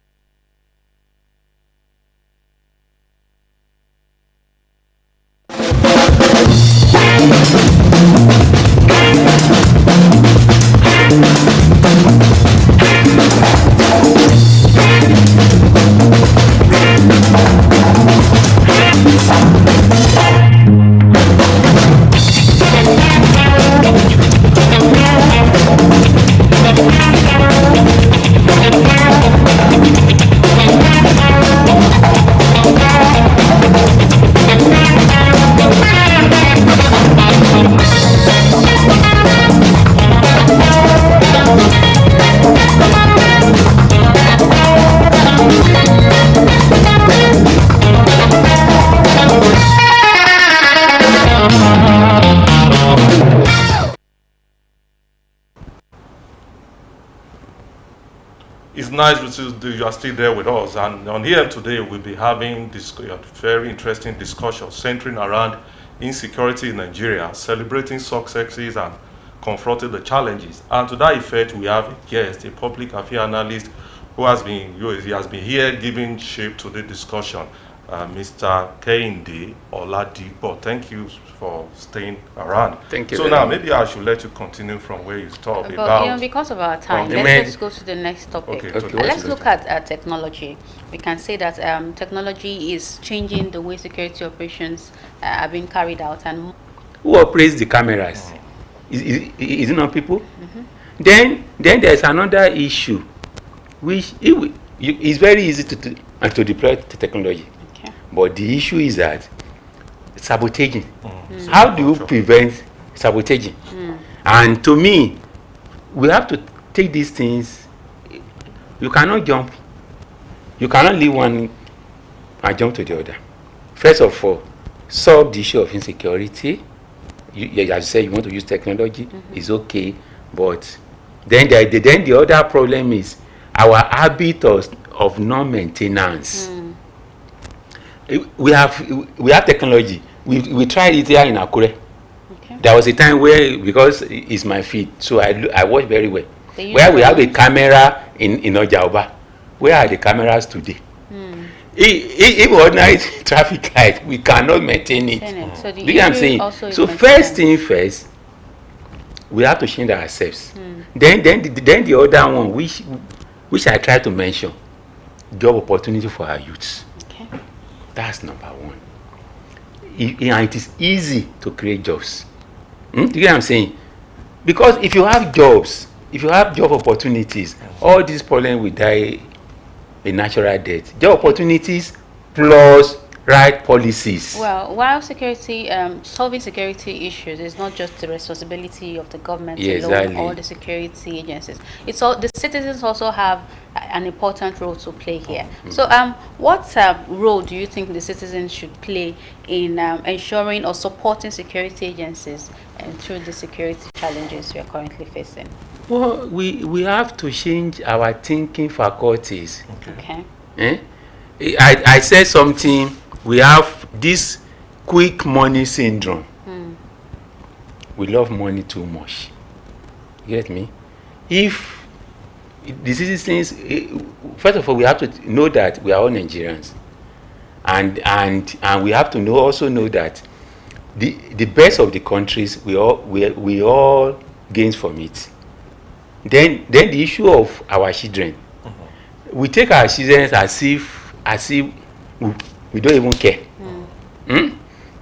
nice you are still there with us. And on here today, we'll be having this very interesting discussion centering around insecurity in Nigeria, celebrating successes and confronting the challenges. And to that effect, we have a guest, a public affairs analyst who has been here giving shape to the discussion, Mr. Kehinde Oladipo. Thank you for staying around. Thank you. So now maybe I should let you continue from where you stopped. But because of our time, let's go to the next topic. Okay. Let's look at technology. We can say that technology is changing the way security operations are being carried out. And who operates the cameras? Is it not people? Then there's another issue, which it's very easy to deploy the technology. Okay. But the issue is that sabotaging. How do you prevent sabotaging? And to me, we have to take these things. You cannot jump. You cannot leave one and jump to the other. First of all, solve the issue of insecurity. As you say, you want to use technology, it's okay. But then the other problem is our habit of non-maintenance. We have technology. We tried it here in Akure. okay. There was a time where, because it's my feed, so I watch very well. Where we have a camera in Ojaoba. Where are the cameras today? Even ordinary traffic light, we cannot maintain it. So do you know what I'm saying? So first thing first, we have to change ourselves. Then the other one, which I try to mention, job opportunity for our youths. Okay. That's number one. It is easy to create jobs. Do you get what I'm saying? Because if you have jobs, if you have job opportunities, all these problems will die a natural death. Job opportunities plus right policies. Well, while solving security issues is not just the responsibility of the government alone or the security agencies. It's all the citizens also have an important role to play here. So, what role do you think the citizens should play in ensuring or supporting security agencies and through the security challenges we are currently facing? Well, we have to change our thinking faculties. Okay. I said something. We have this quick money syndrome. We love money too much. You get me? If the citizens, first of all, we have to know that we are all Nigerians, and we have to also know that the best of the countries we all gains from it. Then the issue of our children, we take our children as if we don't even care.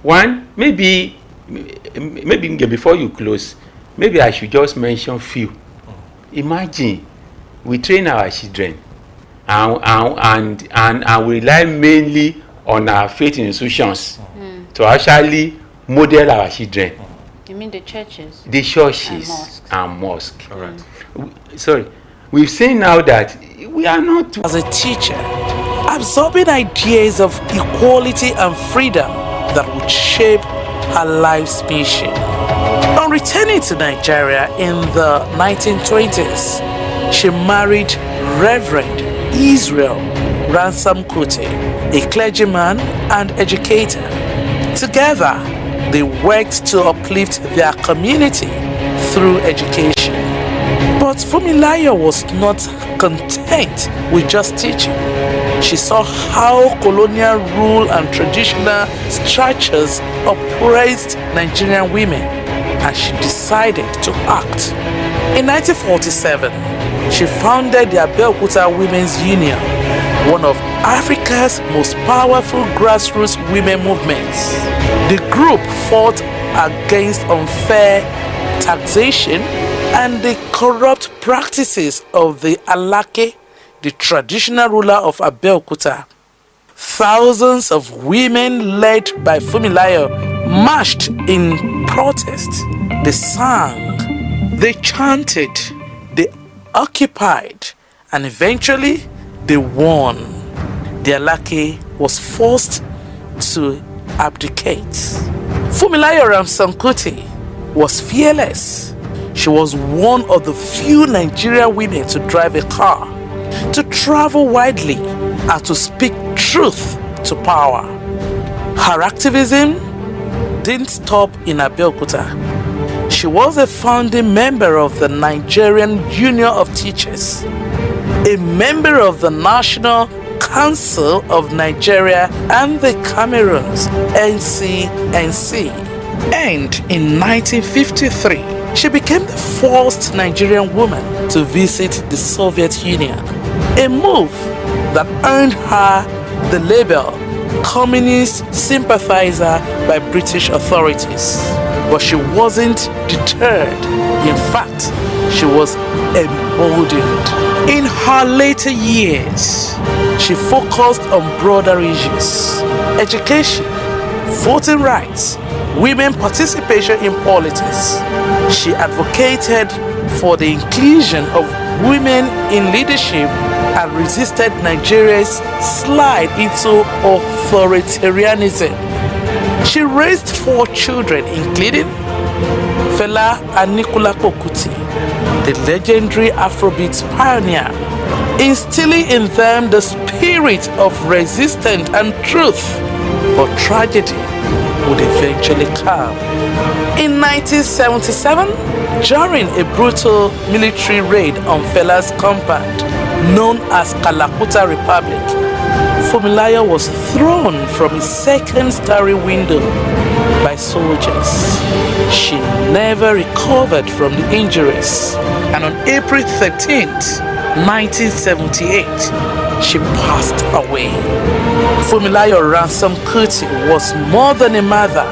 One, maybe before you close, maybe I should just mention few. Imagine we train our children and we rely mainly on our faith institutions to actually model our children. You mean the churches? The churches and mosques. All right. Sorry, we've seen now that we are not. As a teacher, absorbing ideas of equality and freedom that would shape her life's mission. On returning to Nigeria in the 1920s, she married Reverend Israel Ransom Kuti, a clergyman and educator. Together, they worked to uplift their community through education. But Fumilayo was not content with just teaching. She saw how colonial rule and traditional structures oppressed Nigerian women, and she decided to act. In 1947, she founded the Abeokuta Women's Union, one of Africa's most powerful grassroots women movements. The group fought against unfair taxation and the corrupt practices of the Alake, the traditional ruler of Abeokuta. Thousands of women led by Fumilayo marched in protest. They sang, they chanted, they occupied, and eventually they won. The Alake was forced to abdicate. Fumilayo Ramson Kuti was fearless. She was one of the few Nigerian women to drive a car. to travel widely and to speak truth to power. Her activism didn't stop in Abeokuta. She was a founding member of the Nigerian Union of Teachers, a member of the National Council of Nigeria and the Cameroons, NCNC. And in 1953, she became the first Nigerian woman to visit the Soviet Union, a move that earned her the label Communist Sympathizer by British authorities. But she wasn't deterred. In fact, she was emboldened. In her later years, she focused on broader issues: education, voting rights, women participation in politics. She advocated for the inclusion of women in leadership and resisted Nigeria's slide into authoritarianism. She raised 4 children, including Fela Anikulapo Kuti, the legendary Afrobeat pioneer, instilling in them the spirit of resistance and truth. But tragedy would eventually come. In 1977, during a brutal military raid on Fela's compound, known as Kalakuta Republic, Funmilayo was thrown from his second-story window by soldiers. She never recovered from the injuries, and on April 13th, 1978, she passed away. Funmilayo Ransom Kuti was more than a mother,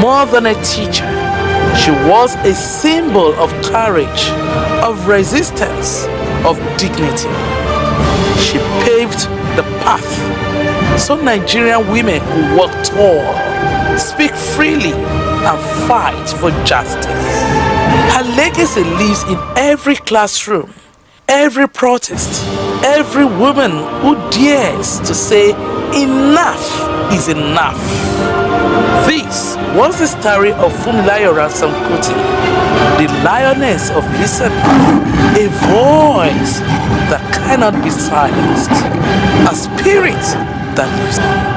more than a teacher. She was a symbol of courage, of resistance, of dignity. She paved the path so Nigerian women could walk tall, speak freely, and fight for justice. Her legacy lives in every classroom, every protest, every woman who dares to say enough is enough. This was the story of Funmilayo Ransom Kuti, the lioness of listening, a voice that cannot be silenced, a spirit that lives on.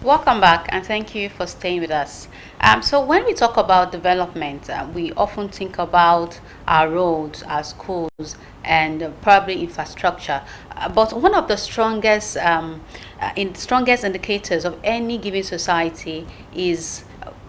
Welcome back, and thank you for staying with us. So when we talk about development, we often think about our roads, our schools, and probably infrastructure. But one of the strongest indicators of any given society is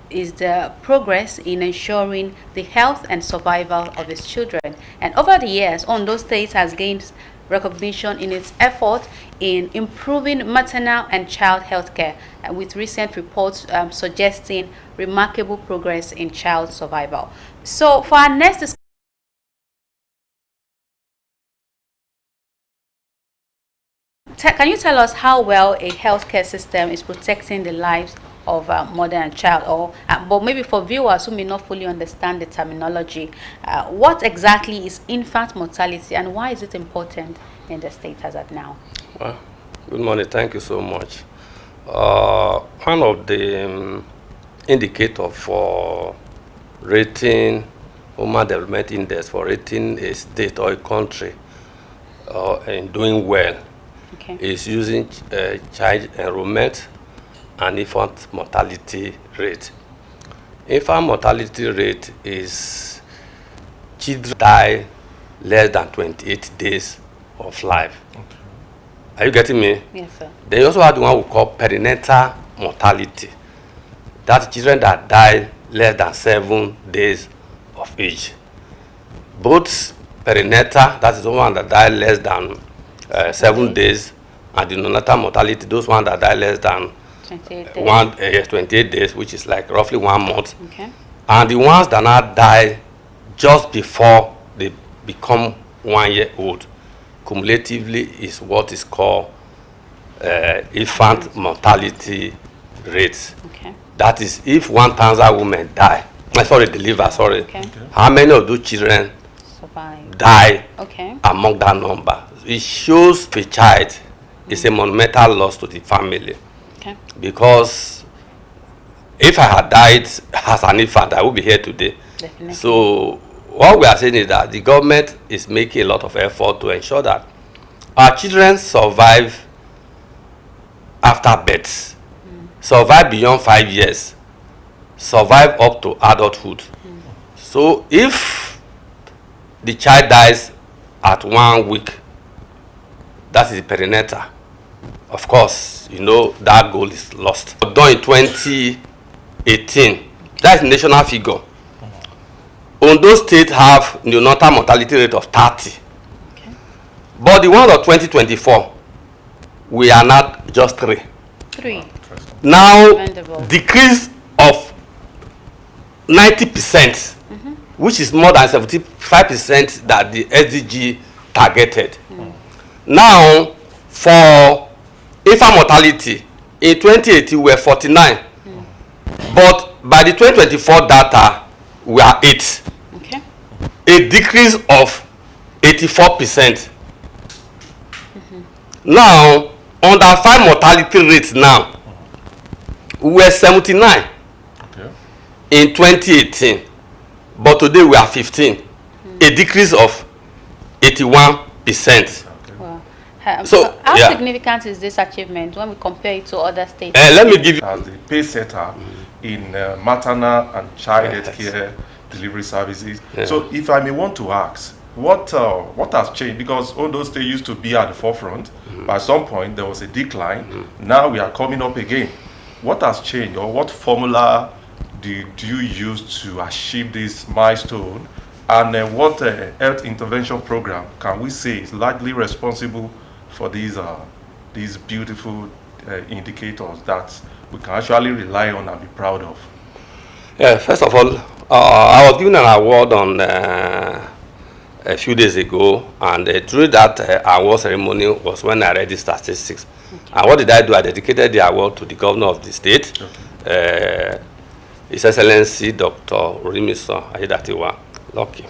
the progress in ensuring the health and survival of its children. And over the years, Ondo State has gained recognition in its effort in improving maternal and child health care, with recent reports suggesting remarkable progress in child survival. So for our next discussion, can you tell us how well a healthcare system is protecting the lives of mother and child, but maybe for viewers who may not fully understand the terminology, what exactly is infant mortality and why is it important in the state as at now? Well, good morning, thank you so much. One of the indicators for rating Human Development Index, for rating a state or a country and doing well, is using child enrollment and infant mortality rate. Infant mortality rate is children die less than 28 days of life. Okay. Are you getting me? Yes, sir. They also have the one we call perinatal mortality. That's children that die less than 7 days of age. Both perinatal, that is the one that die less than 7 days, and the neonatal mortality, those ones that die less than 28 days, which is like roughly 1 month. Okay. And the ones that now die just before they become 1 year old, cumulatively is what is called infant mortality rate. Okay. That is, if 1,000 women die, deliver, Okay. how many of those children Survive. die Okay. among that number? It shows the child is a monumental loss to the family. Okay. Because if I had died as an infant, I would be here today. Definitely. So what we are saying is that the government is making a lot of effort to ensure that our children survive after birth, survive beyond 5 years, survive up to adulthood. So if the child dies at 1 week, that is perinatal, of course, you know that goal is lost. Done in 2018, that is national figure. Ondo State have neonatal mortality rate of 30. Okay. But the one of 2024, we are not just 3. 3. Now, Commendable. decrease of 90%, which is more than 75% that the SDG targeted. Now, for infant mortality, in 2018 we were 49, but by the 2024 data, we are 8. Okay. A decrease of 84%. Now, under 5 mortality rates now, we were 79 in 2018, but today we are 15, a decrease of 81%. Wow. So, How yeah. significant is this achievement when we compare it to other states? Let me give you As the pace setter in maternal and child health care delivery services. Yeah. So if I may want to ask, what has changed? Because Ondo State used to be at the forefront. At some point there was a decline. Now we are coming up again. What has changed, or what formula do you use to achieve this milestone? And what health intervention program can we say is largely responsible for these beautiful indicators that we can actually rely on and be proud of? Yeah, first of all, I was given an award on a few days ago, and through that award ceremony was when I read the statistics. And what did I do? I dedicated the award to the governor of the state, His Excellency Dr. Orimiso Ayedatiwa, Lucky.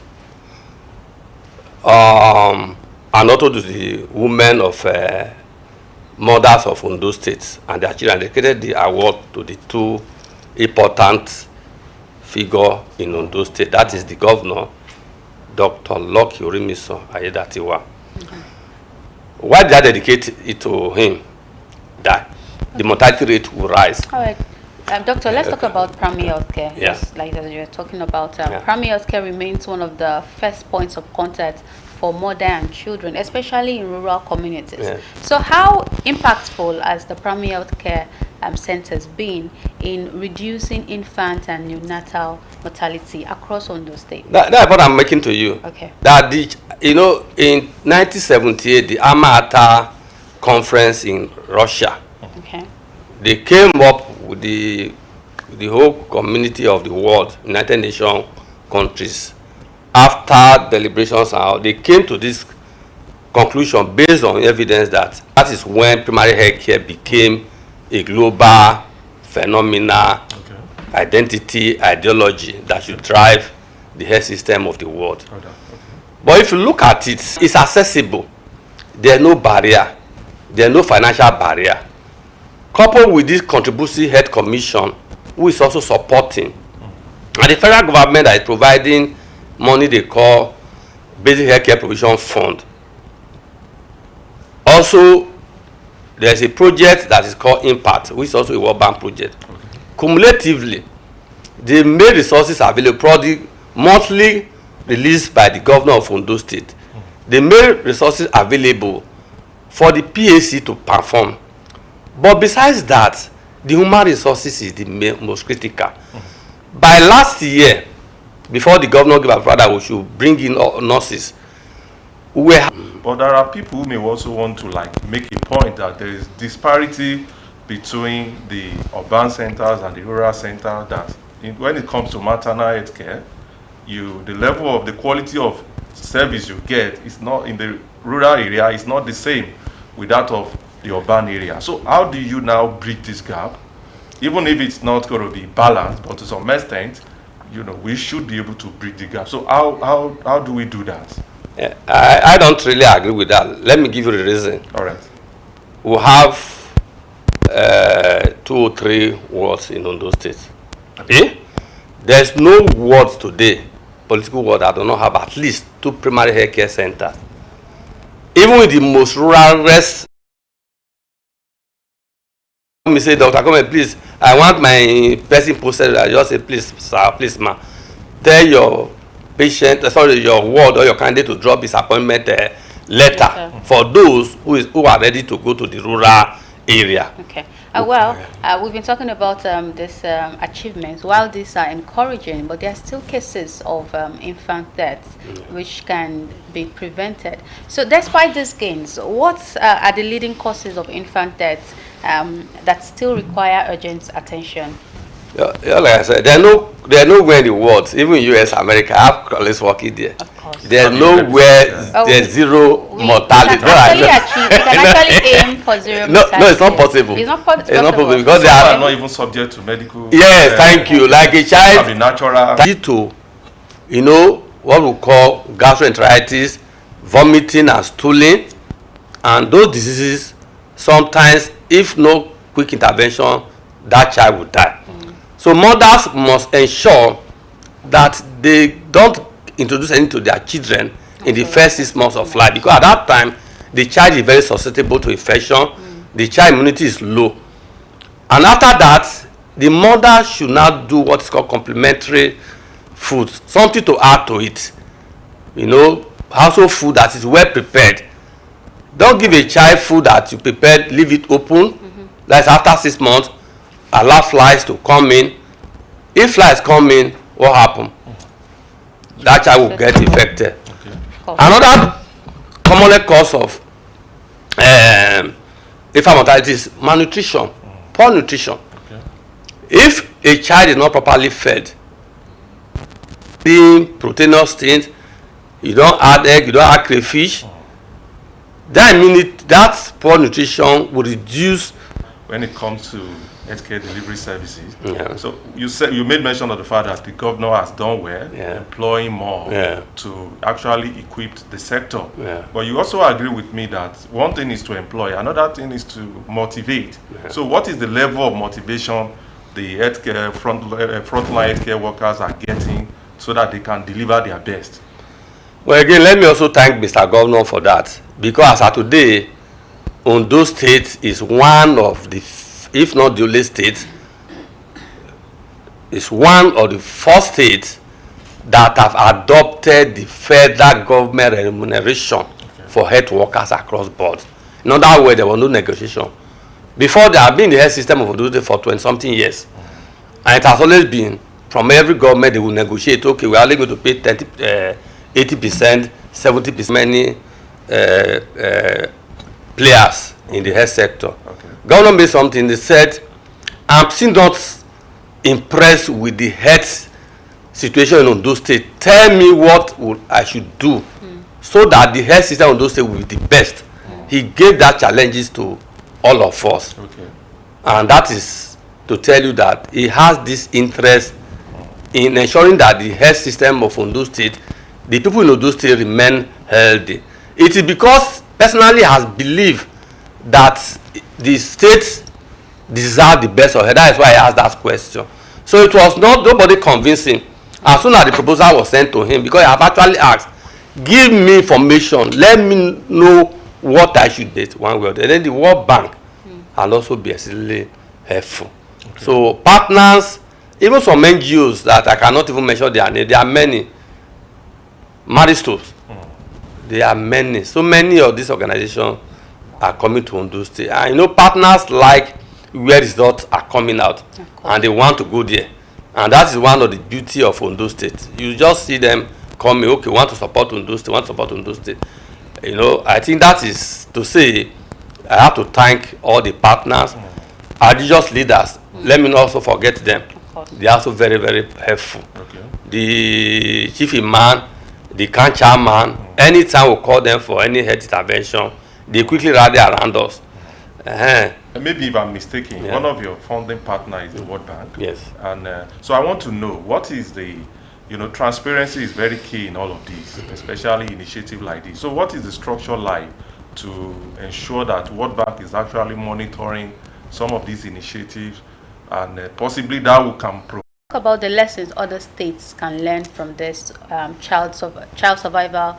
And also to the women of mothers of Ondo State and their children. I dedicated the award to the 2 important figure in Ondo State. That is the governor, Dr. Lucky Orimiso Ayedatiwa. Why did I dedicate it to him? That the mortality rate will rise. All right. Doctor, let's talk about primary healthcare. Yeah. Yes, like as you were talking about, primary healthcare remains one of the first points of contact for mother and children, especially in rural communities. Yeah. So how impactful has the primary healthcare centers been in reducing infant and neonatal mortality across Ondo State? That's what I'm making to you. Okay. That in 1978, the Alma-Ata conference in Russia, Okay. they came up with the whole community of the world, United Nations countries. After deliberations, they came to this conclusion based on evidence that is when primary health care became a global phenomena, identity, ideology that should drive the health system of the world. But if you look at it, it's accessible. There's no barrier. There's no financial barrier. Coupled with this contributory health commission, who is also supporting, and the federal government that is providing money they call Basic Healthcare Provision Fund. Also, there's a project that is called Impact, which is also a World Bank project. Cumulatively, they made resources available, probably monthly released by the governor of Ondo State. They made resources available for the PAC to perform. But besides that, the human resources is the most critical. By last year, before the governor gave approval that we should bring in nurses, but there are people who may also want to make a point that there is disparity between the urban centers and the rural centers, that when it comes to maternal health care, the level of the quality of service you get is not in the rural area, is not the same with that of the urban area. So how do you now bridge this gap? Even if it's not going to be balanced, but to some extent, we should be able to bridge the gap. So how do we do that? I don't really agree with that. Let me give you the reason. All right. We have 2 or 3 wards in Ondo State. Okay? There's no ward today, political ward, that do not have at least 2 primary health care centers. Even with the most rural rest, me say, Dr. Come, please, I want my person posted. I just say, please, sir, please, ma, tell your patient, your ward or your candidate to drop his appointment letter for those who are ready to go to the rural area. Okay. We've been talking about this achievements. While these are encouraging, but there are still cases of infant deaths which can be prevented. So despite these gains, what are the leading causes of infant deaths that still require urgent attention? Yeah, like I said, there are nowhere in the world, even in US, America, I have colleagues working there. There's nowhere there's zero mortality. We can actually aim for zero mortality. No, it's not possible. It's not possible. It's not possible because they are not even subject to medical. Yes, thank you. Like a child, natural. To, what we call gastroenteritis, vomiting and stooling, and those diseases, sometimes, if no quick intervention, that child will die. So mothers must ensure that they don't introduce anything to their children in the first 6 months of life, because at that time the child is very susceptible to infection, the child immunity is low, and after that the mother should not do what is called complementary food, something to add to it, household food that is well prepared. Don't give a child food that you prepared, leave it open, like after 6 months, allow flies to come in. If flies come in, what happens? That child will get infected. Another common cause of infant mortality is malnutrition, poor nutrition. If a child is not properly fed, being proteinous things, you don't add egg, you don't add crayfish, that poor nutrition will reduce. When it comes to healthcare delivery services, so you made mention of the fact that the governor has done well, employing more to actually equip the sector. But you also agree with me that one thing is to employ, another thing is to motivate. So what is the level of motivation the healthcare frontline healthcare workers are getting so that they can deliver their best? Well, again, let me also thank Mr. Governor for that, because as of today, Ondo State is one of the, if not the only state, is one of the first states that have adopted the federal government remuneration for health workers across board. In other words, there was no negotiation. Before, there have been the health system of Ondo State for 20-something years. And it has always been, from every government, they will negotiate, okay, we are only going to pay 80%, 70% many players in the health sector. Government made something, they said, I'm still not impressed with the health situation in Ondo State. Tell me what I should do so that the health system in Ondo State will be the best. He gave that challenges to all of us. And that is to tell you that he has this interest in ensuring that the health system of Ondo State, the people in Ondo State remain healthy. It is because personally has believed that the state deserve the best of her. That is why I asked that question. So it was not nobody convincing. As soon as the proposal was sent to him, because I have actually asked, give me information, let me know what I should do one way or the other. And then the World Bank and also be extremely helpful. So partners, even some NGOs that I cannot even mention their name, there are many. Maristos, there are many. So many of these organizations are coming to Ondo State. And partners like where results are coming out, and they want to go there. And that is one of the beauty of Ondo State. You just see them coming, okay, want to support Ondo State, want to support Ondo State. You know, I think that is to say, I have to thank all the partners, religious leaders. Let me not also forget them. They are also very, very helpful. Okay. The chief imam, the camp chairman, anytime we call them for any health intervention, they quickly rally around us. Maybe if I'm mistaken, one of your funding partners is the World Bank. Yes. And so I want to know, what is the, transparency is very key in all of these, especially initiative like this. So what is the structure like to ensure that World Bank is actually monitoring some of these initiatives, and possibly that will come pro? Talk about the lessons other states can learn from this child survival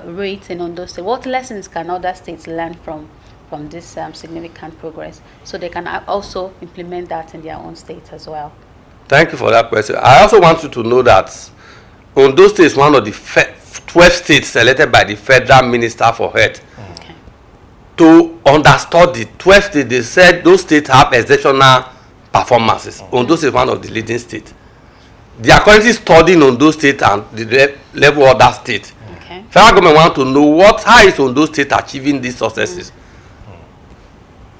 rate in Ondo State. What lessons can other states learn from this significant progress, so they can also implement that in their own state as well? Thank you for that question. I also want you to know that Ondo State is one of the 12 states selected by the Federal Minister for Health. Okay. To understudy 12 states, they said those states have exceptional performances. Ondo State is one of the leading states. They are currently studying Ondo State and the level of that state. Okay. Federal government want to know how is Ondo State achieving these successes.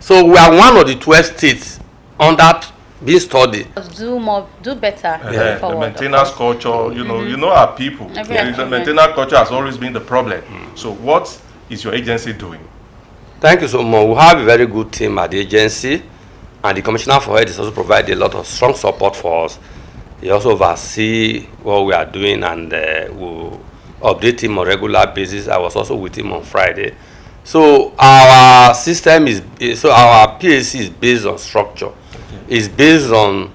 So we are one of the 12 states under being studied. Do better. The maintenance culture, you know our people. The maintenance culture has always been the problem. So what is your agency doing? Thank you so much. We have a very good team at the agency, and the Commissioner for Health is also providing a lot of strong support for us. He also oversees what we are doing, and we'll update him on a regular basis. I was also with him on Friday. So our system our PAC is based on structure. It's based on